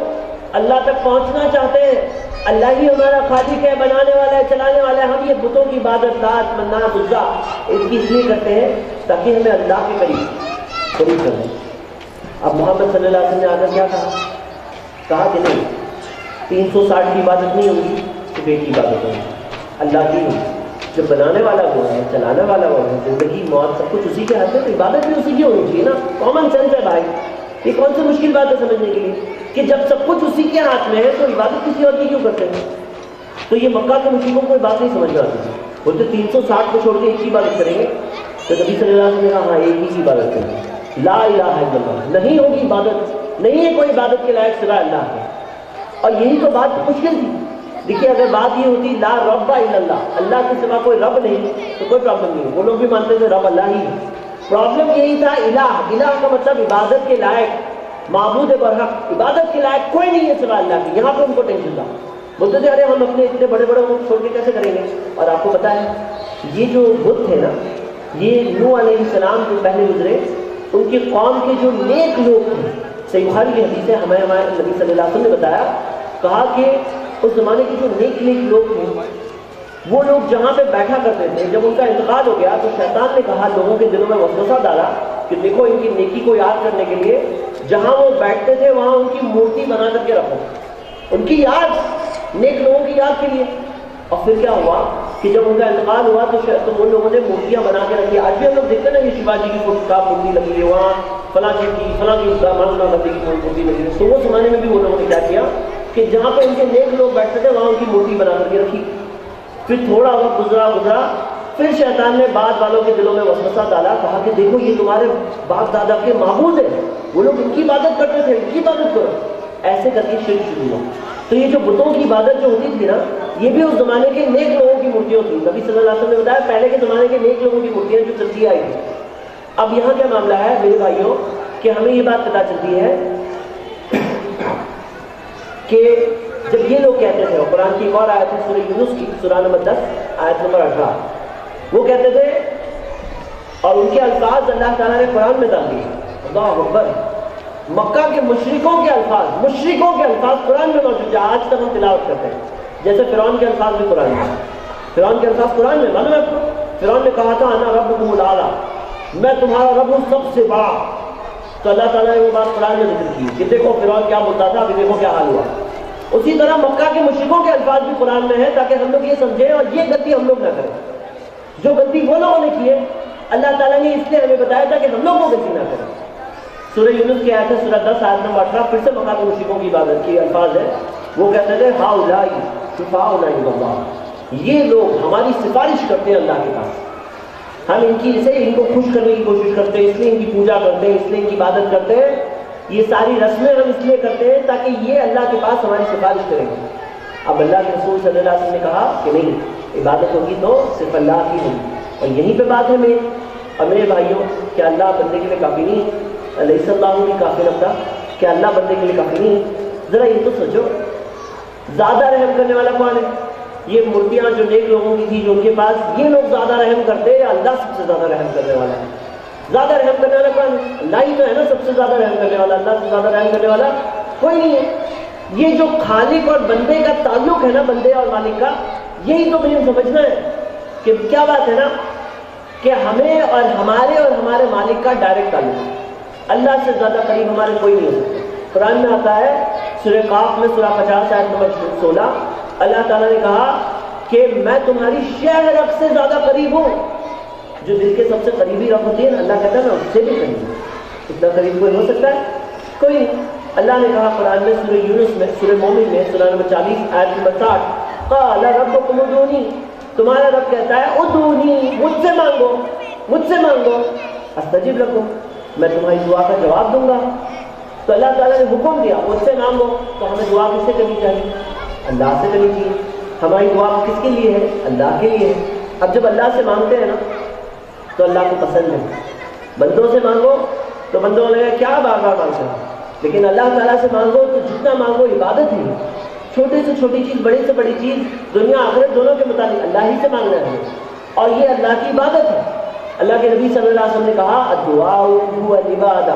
اللہ تک پہنچنا چاہتے ہیں. اللہ ہی ہمارا خالق ہے, بنانے والا ہے, چلانے والا ہے. ہم یہ بتوں کی عبادت, لات, منات, عزا, اس لیے کرتے ہیں تاکہ ہمیں اللہ کے قریب کر دیں. اب محمد صلی اللہ علیہ وسلم نے آ کر کیا کہا کہ نہیں, 360 کی عبادت نہیں ہوگی, صرف ایک کی عبادت ہوگی, اللہ کی ہوگی. جو بنانے والا وہ ہے, چلانے والا وہ ہے, زندگی موت سب کچھ اسی کے ہاتھ میں, تو عبادت بھی اسی کی ہونی چاہیے نا. کامن سینس ہے بھائی, یہ کون سی مشکل بات ہے سمجھنے کے لیے کہ جب سب کچھ اسی کے ہاتھ میں ہے تو عبادت کسی اور کی کیوں کرتے ہیں. تو یہ مکہ کے مشرکوں کو کوئی بات نہیں سمجھ میں آتی تھی. بولتے 360 کو چھوڑ کے ایک کی عبادت کریں گے. تو نبی صلی اللہ علیہ وسلم نے کہا ہاں ایک ہی کی عبادت کریں گے, لا الہ الا اللہ. نہیں ہوگی عبادت, نہیں ہے کوئی عبادت کے لائق سوائے اللہ کے. اور یہی تو بات مشکل تھی. دیکھیے اگر بات یہ ہوتی لا رب الا اللہ, اللہ کے سوا کوئی رب نہیں, تو کوئی پرابلم نہیں. وہ لوگ بھی مانتے تھے رب اللہ ہی. پرابلم یہی تھا الہ کا مطلب عبادت کے لائق, معبود برحق, عبادت کے لائق کوئی نہیں ہے سوائے اللہ کے. یہاں پہ ان کو ٹینشن تھا. بولتے تھے ارے ہم اپنے اتنے بڑے بڑے چھوڑ کے کیسے کریں گے. اور آپ کو پتا ہے یہ جو بت تھے نا, یہ نوح علیہ السلام جو پہلے گزرے, ان کی قوم کے جو نیک لوگ تھے, صحیح بخاری کی حدیث ہے, ہمارے نبی صلی اللہ علیہ وسلم نے بتایا, کہا کہ اس زمانے کے جو نیک لوگ تھے, وہ لوگ جہاں پہ بیٹھا کرتے تھے, جب ان کا انتقال ہو گیا تو شیطان نے کہا, لوگوں کے دلوں میں وسوسہ ڈالا کہ دیکھو ان کی نیکی کو یاد کرنے کے لیے جہاں وہ بیٹھتے تھے وہاں ان کی مورتی بنا کر کے رکھو, ان کی یاد, نیک لوگوں کی یاد کے لیے. اور پھر کیا ہوا کہ جب ان کا انتقال ہوا تو وہ لوگوں نے مورتیاں بنا کے رکھی. آج بھی ہم لوگ دیکھتے ہیں نا یہ شیوا جی کی مورتی لگی ہے, وہاں فلاں چیز کی مہاتما گاندھی کی مورتی لگی ہے. تو وہ زمانے میں بھی وہ لوگوں نے کیا کیا کہ جہاں پہ ان کے نیک لوگ بیٹھتے تھے وہاں ان کی مورتی بنا کر کے رکھی. پھر تھوڑا وقت گزرا, پھر شیطان نے بعد والوں کے دلوں میں وسوسہ ڈالا, کہا کہ دیکھو یہ تمہارے باپ دادا کے معبود ہیں, وہ لوگ ان کی عبادت کرتے تھے, ان کی عبادت کرو. ایسے کر کے شرک شروع ہوا. تو یہ جو بتوں کی عبادت جو ہوتی تھی نا, یہ بھی اس زمانے کے نیک لوگوں کی مورتیاں تھیں. نبی صلی اللہ علیہ وسلم نے بتایا پہلے کے زمانے کے نیک لوگوں کی مورتیاں جو چلتی آئی تھی. اب یہاں کیا معاملہ ہے میرے بھائیوں کہ ہمیں یہ بات پتہ چلتی ہے کہ جب یہ لوگ کہتے تھے, اور قرآن کی ایک اور آیت ہے سورہ یونس کی, سورہ نمبر 10 آیت نمبر 18, وہ کہتے تھے, اور ان کے الفاظ اللہ تعالیٰ نے قرآن میں ڈال دیے. اللہ اکبر. مکہ کے مشرکوں کے الفاظ قرآن میں موجود ہے, آج تک ہم تلاوت کرتے ہیں. جیسے فرعون کے الفاظ بھی قرآن میں, فرعون کے الفاظ قرآن میں. معلوم ہے آپ کو, فرعون نے کہا تھا انا ربکم الاعلی, میں تمہارا رب ہوں سب سے بڑا. تو اللہ تعالیٰ نے وہ بات قرآن میں ذکر کی کہ دیکھو فرعون کیا بولتا تھا, ابھی دیکھو کیا حال ہوا. اسی طرح مکہ کے مشرکوں کے الفاظ بھی قرآن میں ہیں تاکہ ہم لوگ یہ سمجھیں اور یہ غلطی ہم لوگ نہ کریں. جو غلطی وہ لوگوں نے کی ہے اللہ تعالیٰ نے اس لیے ہمیں بتایا تھا کہ ہم لوگ وہ غلطی نہ کریں. سورہ یونس کی آیت ہے, سورہ 10 آیت نمبر 18, پھر سے مکہ کے مشرکوں کی عبادت کی الفاظ ہے. وہ کہتے تھے ہؤلاء شفاعنا عند اللہ, یہ لوگ ہماری سفارش کرتے ہیں اللہ کے پاس, ہم ان کو خوش کرنے کی کوشش کرتے ہیں, اس لیے ان کی پوجا کرتے ہیں, اس لیے ان کی عبادت کرتے ہیں. یہ ساری رسمیں ہم اس لیے کرتے ہیں تاکہ یہ اللہ کے پاس ہماری سفارش کریں گے. اب اللہ کے رسول صلی اللہ علیہ وسلم نے کہا کہ نہیں, عبادت ہوگی تو صرف اللہ کی ہوگی. اور یہیں پہ بات ہے میرے بھائیوں, کیا اللہ بندے کے لیے کافی نہیں, علیہ اللہ بھی کافی لگتا, کیا اللہ بندے کے لیے کافی نہیں؟ ذرا یہ تو سوچو, زیادہ رحم کرنے والا کون ہے؟ یہ مورتیاں جو نیک لوگوں کی تھی جو ان کے پاس, یہ لوگ زیادہ رحم کرتے یا اللہ سب سے زیادہ رحم کرنے والا ہے؟ زیادہ رحم کرنے والا کون ہے؟ اللہ ہی تو ہے نا سب سے زیادہ رحم کرنے والا. اللہ سے زیادہ رحم کرنے والا کوئی نہیں ہے. یہ جو خالق اور بندے کا تعلق ہے نا, بندے اور مالک کا, یہی تو مجھے سمجھنا ہے کہ کیا بات ہے نا کہ ہمیں اور ہمارے مالک کا ڈائریکٹ تعلق ہے. اللہ سے زیادہ قریب ہمارے کوئی نہیں ہو سکتا. قرآن میں آتا ہے سورہ قاف میں سورہ 50 آیت نمبر 16, اللہ تعالیٰ نے کہا کہ میں تمہاری شہ رگ سے زیادہ قریب ہوں. جو دل کے سب سے قریبی رب ہوتی ہے نا, اللہ کہتا ہے نا اس سے بھی قریب. اتنا قریب کوئی ہو سکتا ہے؟ کوئی نہیں. اللہ نے کہا قرآن میں سورہ یونس میں, سورہ مومن میں, سورہ نمبر 40 آیت نمبر 60, قال ربکم ادعونی, تمہارا رب کہتا ہے ادعونی, مجھ سے مانگو, استجب لکم, میں تمہاری دعا کا جواب دوں گا. تو اللہ تعالیٰ نے حکم دیا مجھ سے مانگو, تو ہمیں دعا کس سے کرنی چاہیے؟ اللہ سے کرنی چاہیے. ہماری دعا کس کے لیے ہے؟ اللہ کے لیے ہے. اب جب اللہ سے مانگتے ہیں نا تو اللہ کو پسند ہے. بندوں سے مانگو تو بندوں نے کیا بار بار مانگتے ہیں, لیکن اللہ تعالیٰ سے مانگو تو جتنا مانگو عبادت ہی ہے. چھوٹے سے چھوٹی چیز, بڑے سے بڑی چیز, دنیا آخرت دونوں کے متعلق اللہ ہی سے مانگنا ہے. اور یہ اللہ کی عبادت ہے. اللہ کے نبی صلی اللہ علیہ وسلم نے کہا الدعاء هو العبادہ.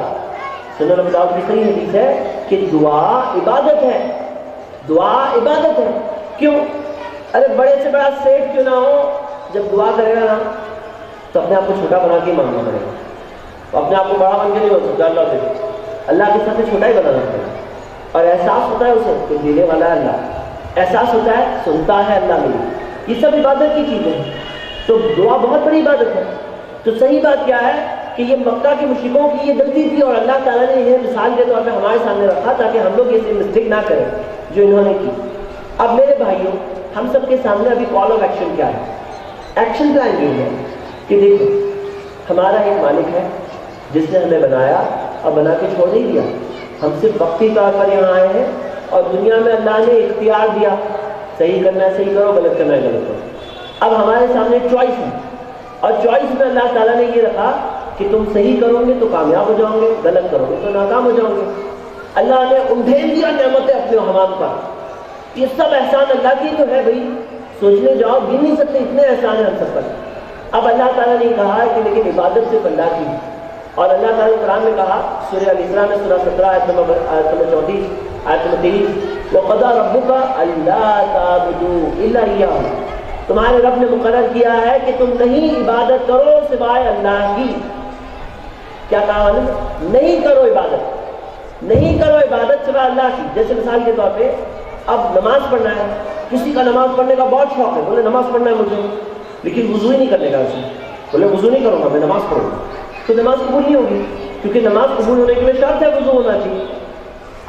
سنن ابی داؤد کی صحیح حدیث ہے کہ دعا عبادت ہے. دعا عبادت ہے. کیوں؟ ارے بڑے سے بڑا سیٹ کیوں نہ ہو، جب دعا کرے گا نا تو اپنے آپ کو چھوٹا بنا کے مانگنا پڑے گا. اپنے آپ کو بڑا بن کے نہیں ہو سکتا. اللہ کے ساتھ چھوٹا ہی بنانا پڑے گا. اور احساس ہوتا ہے اسے کہ دینے والا ہے اللہ، احساس ہوتا ہے سنتا ہے اللہ میری. یہ سب عبادت کی چیزیں ہیں. تو دعا بہت بڑی عبادت ہے. تو صحیح بات کیا ہے کہ یہ مکہ کے مشرکوں کی یہ غلطی تھی اور اللہ تعالیٰ نے یہ مثال کے طور پہ ہمارے سامنے رکھا تاکہ ہم لوگ یہ مسٹیک نہ کریں جو انہوں نے کی. اب میرے بھائیوں، ہم سب کے سامنے ابھی کال آف ایکشن کیا ہے؟ ایکشن پلان یہ ہے کہ دیکھو ہمارا ایک مالک ہے جس نے ہمیں بنایا اور بنا کے چھوڑ نہیں دیا. ہم صرف وقتی طور پر یہاں آئے ہیں اور دنیا میں اللہ نے اختیار دیا، صحیح کرنا ہے صحیح کرو، غلط کرنا ہے غلط کرو. اب ہمارے سامنے چوائس ہے اور چوائس میں اللہ تعالیٰ نے یہ رکھا کہ تم صحیح کرو گے تو کامیاب ہو جاؤ گے، غلط کرو گے تو ناکام ہو جاؤ گے. اللہ نے انڈھیل دیا نعمتیں اپنے ہمام پر. یہ سب احسان اللہ کی تو ہے بھائی، سوچنے جاؤ گن نہیں سکتے اتنے احسان ہیں ہم سب پر. اب اللہ تعالیٰ نے کہا ہے کہ لیکن عبادت صرف اللہ کی. اور اللہ تعالیٰ نے قرآن میں کہا سورہ الاسراء میں سورہ 17 آیت نمبر 34 آیت نمبر 23 وَقَضَىٰ رَبُّكَ أَلَّا تَعْبُدُوا إِلَّا إِيَّاهُ. تمہارے رب نے مقرر کیا ہے کہ تم نہیں عبادت کرو سوائے اللہ کی. کیا کہا نہیں کرو عبادت، نہیں کرو عبادت سوائے اللہ کی. جیسے مثال کے طور پہ اب نماز پڑھنا ہے، کسی کا نماز پڑھنے کا بہت شوق ہے، بولے نماز پڑھنا ہے مجھے لیکن وضو ہی نہیں کرنے کا. اسے بولے وضو نہیں کروں گا میں نماز پڑھوں گا، تو نماز قبول نہیں ہوگی کیونکہ نماز قبول ہونے کے لیے شرط ہے وضو ہونا چاہیے.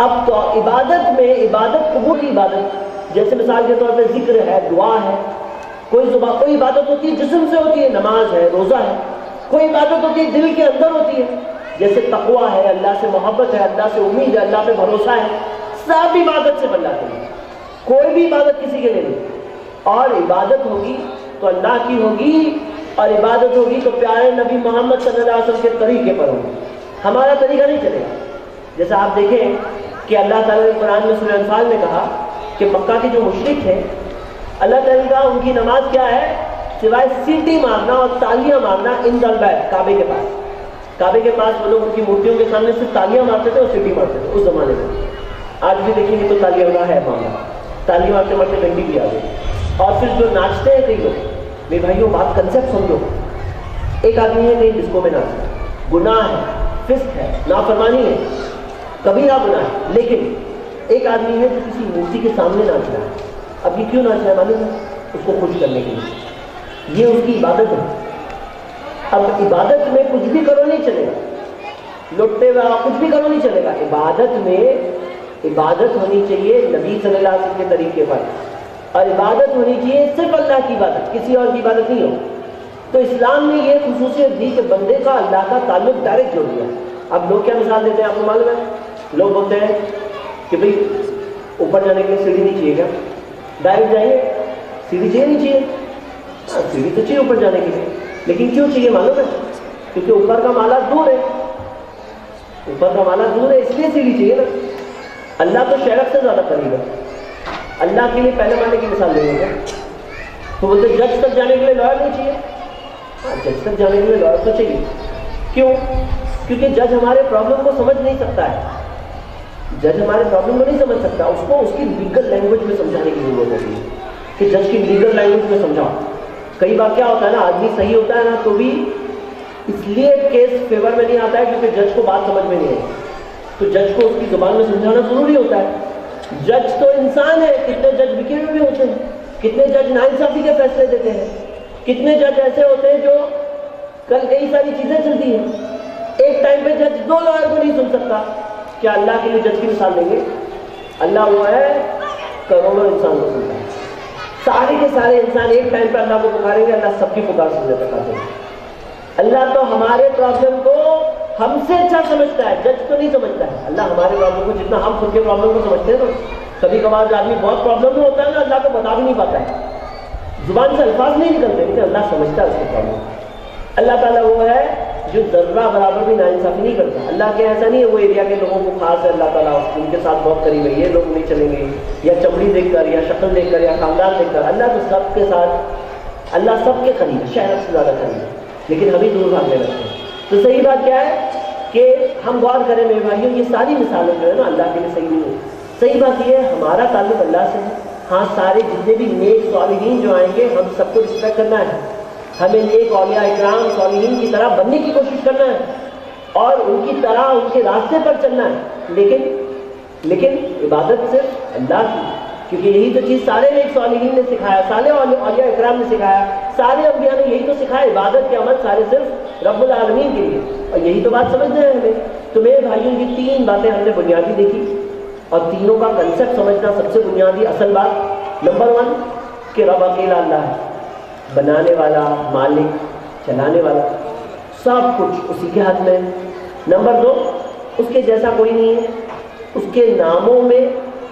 اب تو عبادت میں عبادت قبول کی عبادت جیسے مثال کے طور پہ ذکر ہے، دعا ہے. کوئی عبادت ہوتی ہے جسم سے ہوتی ہے، نماز ہے، روزہ ہے. کوئی عبادت ہوتی ہے دل کے اندر ہوتی ہے، جیسے تقویٰ ہے، اللہ سے محبت ہے، اللہ سے امید ہے، اللہ پہ بھروسہ ہے. سب عبادت سے بن جاتے ہیں. کوئی بھی عبادت کسی کے لیے نہیں. اور عبادت ہوگی تو اللہ کی ہوگی اور عبادت ہوگی تو پیارے نبی محمد صلی اللہ علیہ وسلم کے طریقے پر ہوگی. ہمارا طریقہ نہیں چلے گا. جیسا آپ دیکھیں کہ اللہ تعالیٰ نے قرآن میں سورہ انفال میں کہا کہ مکہ کے جو مشرک تھے اللہ تعالیٰ کا ان کی نماز کیا ہے سوائے سیٹی مارنا اور تالیاں مارنا ان دل بیت کعبے کے پاس. کعبے کے پاس وہ لوگ ان کی مورتیوں کے سامنے صرف تالیاں مارتے تھے اور سیٹی مارتے تھے اس زمانے میں. آج بھی دیکھیں گے تو تالیاں کا ہے معاملہ، تالیاں مارتے مارتے ڈنڈی بھی آ گئی. اور پھر جو ناچتے ہیں کئی لوگ، میرے بھائیوں بات کنسیپٹ سمجھو. ایک آدمی ہے کہیں ڈسکو میں ناچتا ہے، گناہ ہے، فسق ہے، نافرمانی ہے، کبیرہ گناہ ہے. لیکن ایک آدمی ہے جو کسی مورتی کے سامنے ناچ رہا ہے. اب یہ کیوں ناچ رہا ہے معلوم ہے؟ اس کو خوش کرنے کے لیے. یہ اس کی عبادت ہے. اب عبادت میں کچھ بھی کرو نہیں چلے گا، لٹے ہوا کچھ بھی کرو نہیں چلے گا. عبادت میں عبادت ہونی چاہیے نبی صلی اللہ علیہ وسلم کے طریقے پر، اور عبادت ہونی چاہیے صرف اللہ کی عبادت، کسی اور کی عبادت نہیں ہو. تو اسلام نے یہ خصوصیت دی کہ بندے کا اللہ کا تعلق ڈائریکٹ جوڑ دیا. اب لوگ کیا مثال دیتے ہیں آپ کو معلوم ہے؟ لوگ بولتے ہیں کہ بھئی اوپر جانے کے لیے سیڑھی نہیں چاہیے، کیا ڈائریکٹ جائیے؟ سیڑھی چاہیے نہیں چاہیے؟ ہاں سیڑھی تو چاہیے اوپر جانے کے لیے، لیکن کیوں چاہیے معلوم ہے؟ کیونکہ اوپر کا مالا دور ہے، اوپر کا مالا دور ہے اس لیے سیڑھی چاہیے نا. اللہ تو شہرت سے زیادہ قریب ہے. اللہ کے لیے پہلے ماننے کی مثال دیں گے تو بولتے جج تک جانے کے لیے لائر نہیں چاہیے. ہاں جج تک جانے کے لیے لائر تو چاہیے. کیوں؟ کیونکہ جج ہمارے پرابلم کو سمجھ نہیں سکتا ہے. جج ہمارے پرابلم کو نہیں سمجھ سکتا، اس کو اس کی لیگل لینگویج میں سمجھانے کی ضرورت ہوتی ہے کہ جج کی لیگل لینگویج میں سمجھاؤ. کئی بار کیا ہوتا ہے نا، آدمی صحیح ہوتا ہے نا تو بھی اس لیے کیس فیور میں نہیں آتا ہے کیونکہ جج کو بات سمجھ میں نہیں آئی. تو جج کو اس کی زبان میں سمجھانا ضروری ہوتا ہے. جج تو انسان ہے، کتنے جج بکے ہوئے بھی ہوتے ہیں، کتنے جج ناانصافی کے فیصلے دیتے ہیں، کتنے جج ایسے ہوتے ہیں جو کل کئی ساری چیزیں چلتی ہیں. ایک ٹائم پہ جج دو لائر کو نہیں سن سکتا. کیا اللہ کے لیے جج کی مثال دیں گے؟ اللہ وہ ہے کروڑوں انسان کو سنتا ہے. سارے کے سارے انسان ایک ٹائم پہ اللہ کو پکاریں گے، اللہ سب کی پکار سننے تک آتے ہیں. اللہ تو ہمارے پرابلم کو ہم سے اچھا سمجھتا ہے، جج تو نہیں سمجھتا ہے. اللہ ہمارے پرابلم کو جتنا ہم خود کے پرابلم کو سمجھتے ہیں نا، کبھی کبھار جو آدمی بہت پرابلم میں ہوتا ہے نا اللہ کو بتا بھی نہیں پاتا ہے، زبان سے الفاظ نہیں نکلتے، لیکن اللہ سمجھتا ہے اس کے پرابلم. اللہ تعالیٰ وہ ہے جو ذرہ برابر بھی ناانصافی نہیں کرتا. اللہ کے ایسا نہیں ہے وہ ایریا کے لوگوں کو خاص ہے اللہ تعالیٰ ان کے ساتھ بہت قریب ہے، یہ لوگ نہیں چلیں گے یا چمڑی دیکھ کر یا شکل دیکھ کر یا خاندان دیکھ کر. اللہ تو سب کے ساتھ اللہ سب کے قریب ہے، شاید سب سے زیادہ قریب ہے، لیکن ہمیں دور بھاگنے لگتے ہیں۔ تو صحیح بات کیا ہے کہ ہم غور کریں میرے بھائیوں، یہ ساری مثالیں جو ہے نا اللہ کے لیے صحیح نہیں ہے۔ صحیح بات یہ ہے ہمارا تعلق اللہ سے ہے۔ ہاں سارے جتنے بھی نیک صالحین جو آئیں گے ہم سب کو رسپیکٹ کرنا ہے، ہمیں نیک اولیاء اکرام صالحین کی طرح بننے کی کوشش کرنا ہے اور ان کی طرح ان کے راستے پر چلنا ہے، لیکن عبادت صرف اللہ کی، کیونکہ یہی تو چیز سارے نیک صالحین نے سکھایا، سارے اولیاء اکرام نے سکھایا، سارے انبیاء نے یہی تو سکھایا، عبادت کے عمل سارے صرف رب العالمین کے لیے، اور یہی تو بات سمجھنا ہے ہمیں۔ تو میرے بھائیوں یہ تین باتیں ہم نے بنیادی دیکھی، اور تینوں کا کنسیپٹ سمجھنا سب سے بنیادی اصل بات۔ نمبر 1 کہ رب اکیلا اللہ ہے، بنانے والا، مالک، چلانے والا، سب کچھ اسی کے ہاتھ میں ہے۔ نمبر 2 اس کے جیسا کوئی نہیں ہے، اس کے ناموں میں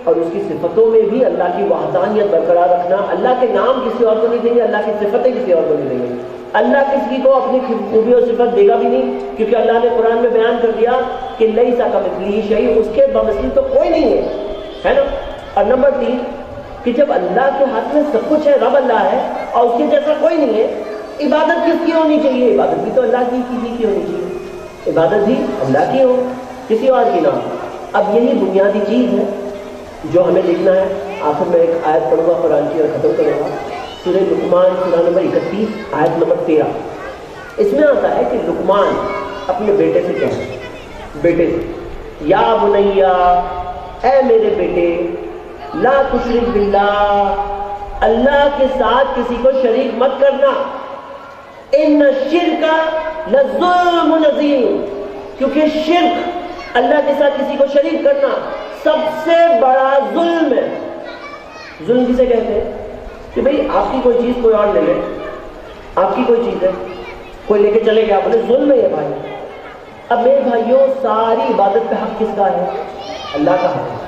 اور اس کی صفتوں میں بھی اللہ کی وحدانیت برقرار رکھنا۔ اللہ کے نام کسی اور کو نہیں دیں گے، اللہ کی صفتیں کسی اور کو نہیں دیں گے، اللہ کسی کو اپنی خوبی اور صفت دے گا بھی نہیں، کیونکہ اللہ نے قرآن میں بیان کر دیا کہ لیس کمثلہ شیء، اس کے بمثل تو کوئی نہیں ہے نا۔ اور نمبر 3 کہ جب اللہ کے ہاتھ میں سب کچھ ہے، رب اللہ ہے اور اس کے جیسا کوئی نہیں ہے، عبادت کس کی ہونی چاہیے؟ عبادت بھی تو اللہ کی ہونی چاہیے، عبادت بھی اللہ کی ہو، کسی اور کی نہ ہو۔ اب یہی بنیادی چیز ہے جو ہمیں دیکھنا ہے۔ آخر میں ایک آیت پڑھوں گا قرآن کی اور ختم کروں گا، سورہ لقمان سورہ نمبر 31 آیت نمبر 13۔ اس میں آتا ہے کہ لقمان اپنے بیٹے سے کہتے ہیں، بیٹے سے یا بنیا، اے میرے بیٹے، لا تشرک باللہ، اللہ کے ساتھ کسی کو شریک مت کرنا، ان الشرک لظلم عظیم، کیونکہ شرک اللہ کے ساتھ کسی کو شریک کرنا سب سے بڑا ظلم ہے۔ ظلم کسے کہتے ہیں؟ کہ بھئی آپ کی کوئی چیز کوئی اور لے لے، آپ کی کوئی چیز ہے کوئی لے کے چلے گیا، بولے ظلم ہے یہ بھائی۔ اب میرے بھائیوں ساری عبادت پہ حق کس کا ہے؟ اللہ کا حق ہے،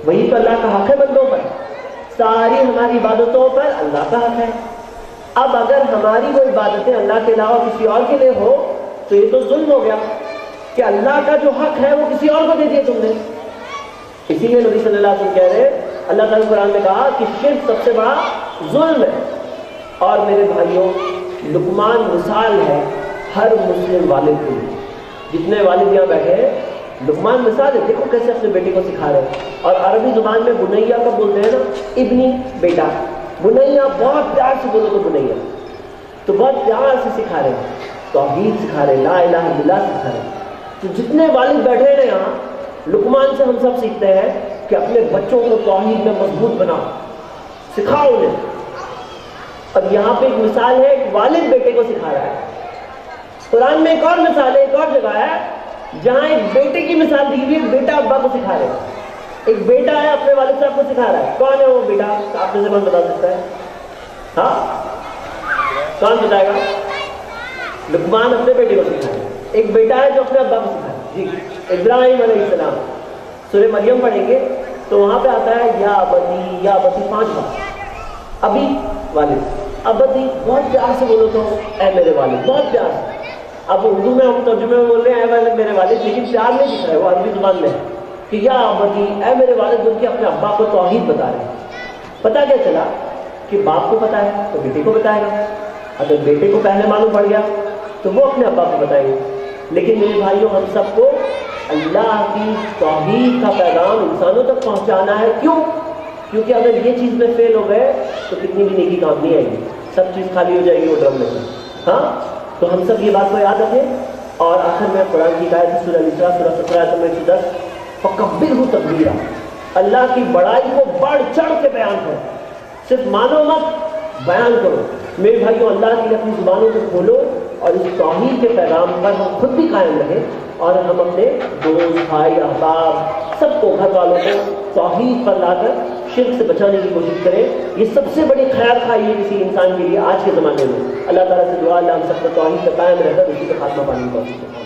وہی تو اللہ کا حق ہے بندوں پر، ساری ہماری عبادتوں پر اللہ کا حق ہے۔ اب اگر ہماری وہ عبادتیں اللہ کے علاوہ کسی اور کے لیے ہو تو یہ تو ظلم ہو گیا کہ اللہ کا جو حق ہے وہ کسی اور کو دے دیا تم نے۔ اسی لیے نبی صلی اللہ علیہ وسلم کہہ رہے ہیں، اللہ تعالیٰ قرآن میں کہا کہ شرک سب سے بڑا ظلم ہے۔ اور میرے بھائیوں لقمان مثال ہے ہر مسلم والد کے لیے، جتنے والد یہاں بیٹھے ہیں لقمان مثال ہے، دیکھو کیسے اپنے بیٹے کو سکھا رہے ہیں۔ اور عربی زبان میں بنیا کا بولتے ہیں نا، ابنی، بیٹا، بنیا بہت پیار سے بولو تو بنیا، تو بہت پیار سے سکھا رہے ہیں، توحید سکھا رہے ہیں، لا الہ الا اللہ سکھا رہے ہیں۔ تو جتنے والد بیٹھے ہیں یہاں لقمان سے ہم سب سیکھتے ہیں کہ اپنے بچوں کو توحید میں مضبوط بناؤ، سکھاؤ انہیں۔ اور یہاں پہ ایک مثال ہے، ایک والد بیٹے کو سکھا رہا ہے۔ قرآن میں ایک اور مثال ہے، ایک اور جگہ ہے جہاں ایک بیٹے کی مثال دی ہوئی ہے، بیٹا ابا کو سکھا رہے ہیں۔ ایک بیٹا ہے اپنے والد صاحب کو سکھا رہا ہے، کون ہے وہ بیٹا؟ آپ میں سے کون بتا سکتا ہے؟ ہاں کون بتائے گا؟ لقمان اپنے بیٹے کو سکھا رہا ہے۔ ایک بیٹا ہے جو اپنے ابا کو سکھا رہا ہے، جی ابراہیم علیہ السلام، سورہ مریم پڑھیں گے تو وہاں پہ آتا ہے یا ابتی، یا ابتی 5 بار، ابھی والد، ابتی بہت پیار سے بولو تو اے میرے والد، بہت پیار سے۔ اب اردو میں ہم ترجمے میں بول رہے ہیں اے والد میرے والد، لیکن پیار نہیں دکھ رہا ہے، وہ عربی زبان میں ہے کہ یا ابتی، اے میرے والد، بول کے اپنے ابا کو توحید بتا رہے ہیں۔ پتہ کیا چلا کہ باپ کو پتہ ہے تو بیٹے کو بتائے گا، اگر بیٹے کو پہلے معلوم پڑ گیا تو وہ اپنے ابا کو بتائیں گے۔ لیکن میرے بھائیوں ہم سب کو اللہ کی توحید کا پیغام انسانوں تک پہنچانا ہے۔ کیوں؟ کیونکہ اگر یہ چیز میں فیل ہو گئے تو کتنی بھی نیکی کام نہیں آئے گی، سب چیز خالی ہو جائے گی وہ ڈرم میں سے۔ ہاں تو ہم سب یہ بات کو یاد رکھیں۔ اور آخر میں قرآن کی آیت ہے سورہ الاسراء سورہ 17 آیت نمبر 110، فَكَبِّرْهُ تَكْبِيرًا، اللہ کی بڑائی کو بڑھ چڑھ کے بیان کرو، صرف مانو مت، بیان کرو۔ میرے بھائیوں اللہ کے لیے اپنی زبانوں کو کھولو اور اس توحید کے پیغام پر ہم خود بھی قائم رہیں، اور ہم اپنے دوست، بھائی، احباب سب کو، گھر والوں کو توحید پر لا کر شرک سے بچانے کی کوشش کریں۔ یہ سب سے بڑی خیر خواہی ہے کسی انسان کے لیے آج کے زمانے میں۔ اللہ تعالیٰ سے دعا اللہ ہم سب کو توحید کا قائم رہ کر اسی کا خاتمہ پانے کی کوشش کریں۔